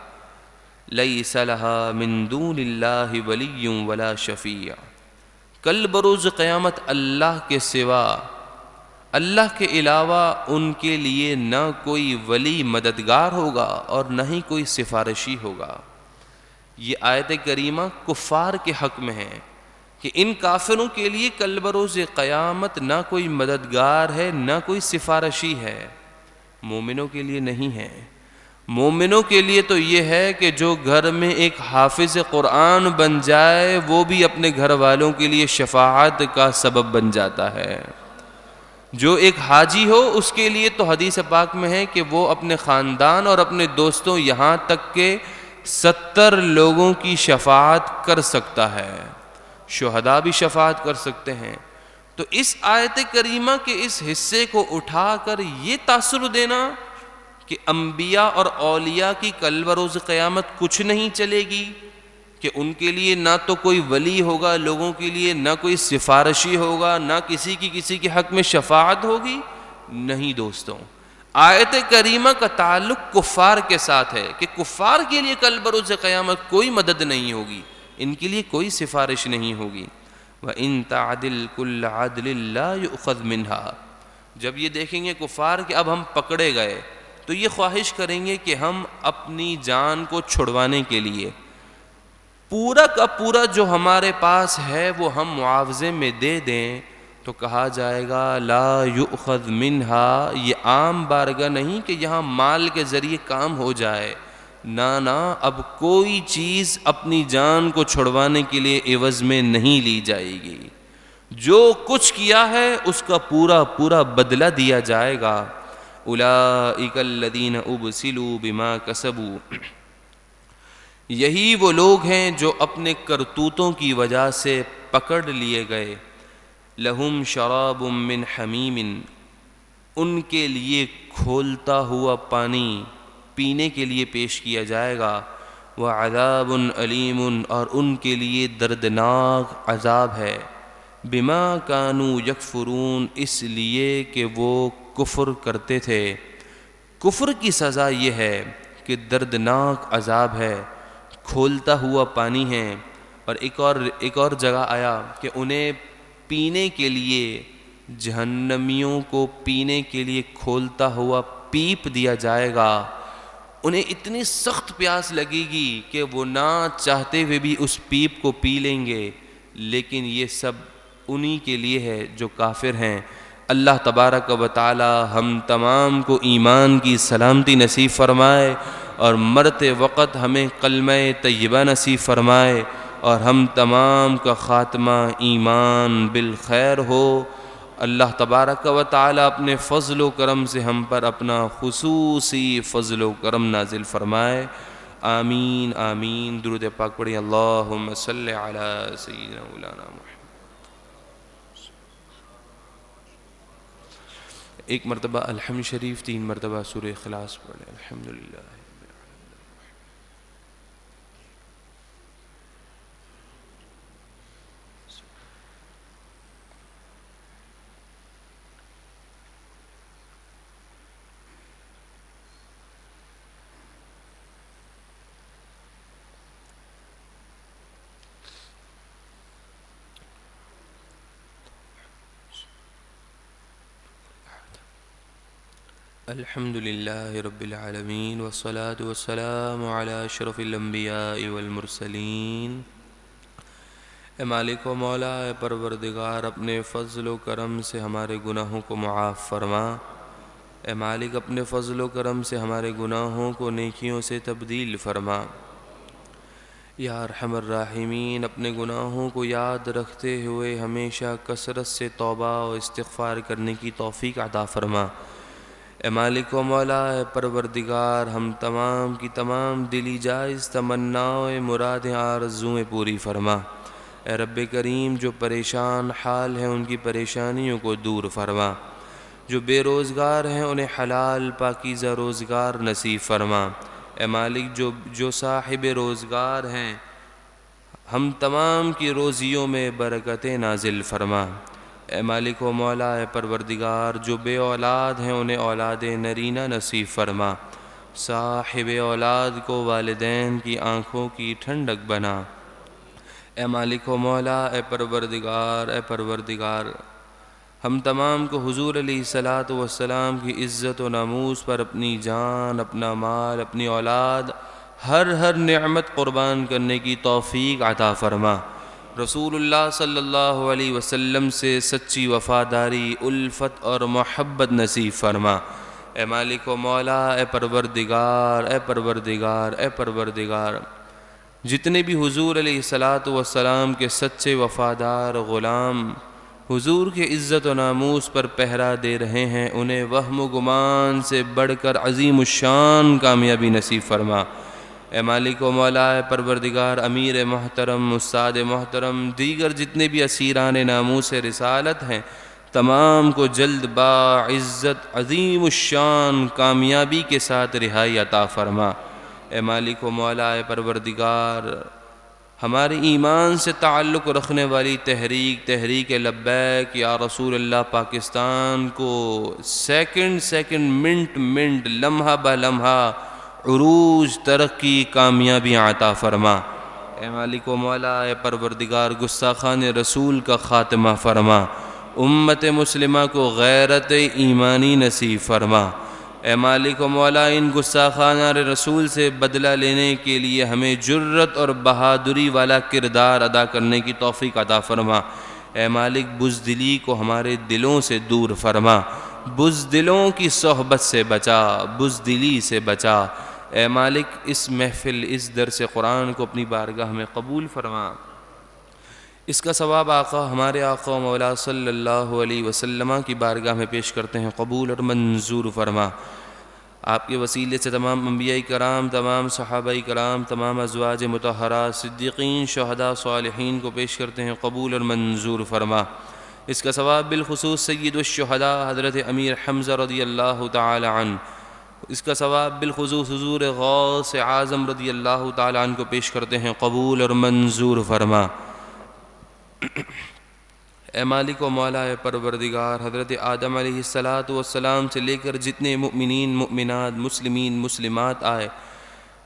لیس لہا من دون اللہ ولی ولا شفیع، کل بروز قیامت اللہ کے سوا، اللہ کے علاوہ ان کے لیے نہ کوئی ولی مددگار ہوگا اور نہ ہی کوئی سفارشی ہوگا۔ یہ آیت کریمہ کفار کے حق میں ہے کہ ان کافروں کے لیے کل بروز قیامت نہ کوئی مددگار ہے نہ کوئی سفارشی ہے، مومنوں کے لیے نہیں ہے۔ مومنوں کے لیے تو یہ ہے کہ جو گھر میں ایک حافظ قرآن بن جائے وہ بھی اپنے گھر والوں کے لیے شفاعت کا سبب بن جاتا ہے۔ جو ایک حاجی ہو اس کے لیے تو حدیث پاک میں ہے کہ وہ اپنے خاندان اور اپنے دوستوں یہاں تک کہ 70 لوگوں کی شفاعت کر سکتا ہے، شہداء بھی شفاعت کر سکتے ہیں۔ تو اس آیت کریمہ کے اس حصے کو اٹھا کر یہ تاثر دینا کہ انبیاء اور اولیاء کی کل بروز قیامت کچھ نہیں چلے گی، کہ ان کے لیے نہ تو کوئی ولی ہوگا، لوگوں کے لیے نہ کوئی سفارشی ہوگا، نہ کسی کے حق میں شفاعت ہوگی، نہیں دوستوں، آیت کریمہ کا تعلق کفار کے ساتھ ہے کہ کفار کے لیے کل بروز قیامت کوئی مدد نہیں ہوگی، ان کے لیے کوئی سفارش نہیں ہوگی۔ وَإِن تَعْدِلْ كُلَّ عَدْلٍ لَا يُؤْخَذْ مِنْهَا، جب یہ دیکھیں گے کفار کہ اب ہم پکڑے گئے تو یہ خواہش کریں گے کہ ہم اپنی جان کو چھڑوانے کے لیے پورا کا پورا جو ہمارے پاس ہے وہ ہم معاوضے میں دے دیں، تو کہا جائے گا لا یؤخذ منہا، یہ عام بارگاہ نہیں کہ یہاں مال کے ذریعے کام ہو جائے، نہ اب کوئی چیز اپنی جان کو چھڑوانے کے لیے عوض میں نہیں لی جائے گی، جو کچھ کیا ہے اس کا پورا پورا بدلہ دیا جائے گا۔ اولئک الذین ابسلوا بما کسبوا، یہی وہ لوگ ہیں جو اپنے کرتوتوں کی وجہ سے پکڑ لیے گئے۔ لہم شراب من حمیم، ان کے لیے کھولتا ہوا پانی پینے کے لیے پیش کیا جائے گا۔ وعذاب علیم، اور ان کے لیے دردناک عذاب ہے۔ بما کانوا یکفرون، اس لیے کہ وہ کفر کرتے تھے۔ کفر کی سزا یہ ہے کہ دردناک عذاب ہے، کھولتا ہوا پانی ہے۔ اور ایک اور جگہ آیا کہ انہیں پینے کے لیے، جہنمیوں کو پینے کے لیے کھولتا ہوا پیپ دیا جائے گا۔ انہیں اتنی سخت پیاس لگے گی کہ وہ نہ چاہتے ہوئے بھی اس پیپ کو پی لیں گے، لیکن یہ سب انہی کے لیے ہے جو کافر ہیں۔ اللہ تبارک و تعالی ہم تمام کو ایمان کی سلامتی نصیب فرمائے، اور مرتے وقت ہمیں کلمہ طیبہ نصیب فرمائے، اور ہم تمام کا خاتمہ ایمان بالخیر ہو۔ اللہ تبارک و تعالی اپنے فضل و کرم سے ہم پر اپنا خصوصی فضل و کرم نازل فرمائے۔ آمین آمین۔ درود پاک پڑھیں۔ اللہم صلی علی سیدنا مولانا محمد۔ ایک مرتبہ الحمد شریف، 3 مرتبہ سورہ اخلاص پڑھیں۔ الحمدللہ۔ الحمد للہ رب العالمین، والصلاة والسلام علی اشرف الانبیاء والمرسلین۔ اے مالک و مولا، اے پروردگار، اپنے فضل و کرم سے ہمارے گناہوں کو معاف فرما۔ اے مالک، اپنے فضل و کرم سے ہمارے گناہوں کو نیکیوں سے تبدیل فرما۔ یا ارحم الراحمین، اپنے گناہوں کو یاد رکھتے ہوئے ہمیشہ کثرت سے توبہ و استغفار کرنے کی توفیق عطا فرما۔ اے مالک و مولا، اے پروردگار، ہم تمام کی تمام دلی جائز تمناؤں، مرادیں، آرزوئیں پوری فرما۔ اے رب کریم، جو پریشان حال ہیں ان کی پریشانیوں کو دور فرما۔ جو بے روزگار ہیں انہیں حلال پاکیزہ روزگار نصیب فرما۔ اے مالک، جو صاحب روزگار ہیں ہم تمام کی روزیوں میں برکتیں نازل فرما۔ اے مالک و مولا، اے پروردگار، جو بے اولاد ہیں انہیں اولاد نرینہ نصیب فرما۔ صاحب اولاد کو والدین کی آنکھوں کی ٹھنڈک بنا۔ اے مالک و مولا، اے پروردگار، ہم تمام کو حضور علیہ الصلاۃ والسلام کی عزت و ناموس پر اپنی جان، اپنا مال، اپنی اولاد، ہر نعمت قربان کرنے کی توفیق عطا فرما۔ رسول اللہ صلی اللہ علیہ وسلم سے سچی وفاداری، الفت اور محبت نصیب فرما۔ اے مالک و مولا، اے پروردگار، جتنے بھی حضور علیہ الصلاۃ والسلام کے سچے وفادار غلام حضور کے عزت و ناموس پر پہرا دے رہے ہیں، انہیں وہم و گمان سے بڑھ کر عظیم الشان کامیابی نصیب فرما۔ اے مالک و مولا، اے پروردگار، امیر محترم، استاد محترم، دیگر جتنے بھی اسیران ناموس رسالت ہیں، تمام کو جلد باعزت عظیم الشان کامیابی کے ساتھ رہائی عطا فرما۔ اے مالک و مولا، اے پروردگار، ہمارے ایمان سے تعلق رکھنے والی تحریک لبیک یا رسول اللہ پاکستان کو سیکنڈ منٹ لمحہ بہ لمحہ عروج، ترقی، کامیابی عطا فرما۔ اے مالک و مولا، اے پروردگار، گستاخان رسول کا خاتمہ فرما۔ امت مسلمہ کو غیرت ایمانی نصیب فرما۔ اے مالک و مولا، ان گستاخان رسول سے بدلہ لینے کے لیے ہمیں جرت اور بہادری والا کردار ادا کرنے کی توفیق عطا فرما۔ اے مالک، بزدلی کو ہمارے دلوں سے دور فرما، بزدلوں کی صحبت سے بچا، بزدلی سے بچا۔ اے مالک، اس محفل، اس درس قرآن کو اپنی بارگاہ میں قبول فرما۔ اس کا ثواب ہمارے آقا و مولا صلی اللہ علیہ وسلم کی بارگاہ میں پیش کرتے ہیں، قبول اور منظور فرما۔ آپ کے وسیلے سے تمام انبیاء کرام، تمام صحابہ کرام، تمام ازواج مطہرات، صدیقین، شہداء، صالحین کو پیش کرتے ہیں، قبول اور منظور فرما۔ اس کا ثواب بالخصوص سید الشہداء حضرت امیر حمزہ رضی اللہ تعالی عنہ، اس کا ثواب بالخصوص حضور غوث اعظم رضی اللہ تعالی عنہ کو پیش کرتے ہیں، قبول اور منظور فرما۔ اے مالک و مولا، اے پروردگار، حضرت آدم علیہ الصلاۃ والسلام سے لے کر جتنے مؤمنین، مؤمنات، مسلمین، مسلمات آئے،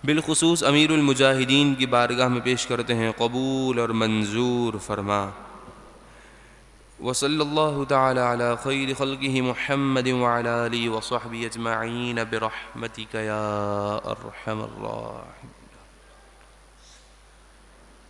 بالخصوص امیر المجاہدین کی بارگاہ میں پیش کرتے ہیں، قبول اور منظور فرما۔ وصلی اللہ تعالی علی خیر خلقہ محمد وعلی آلہ وصحبہ اجمعین برحمتک یا ارحم الراحمین۔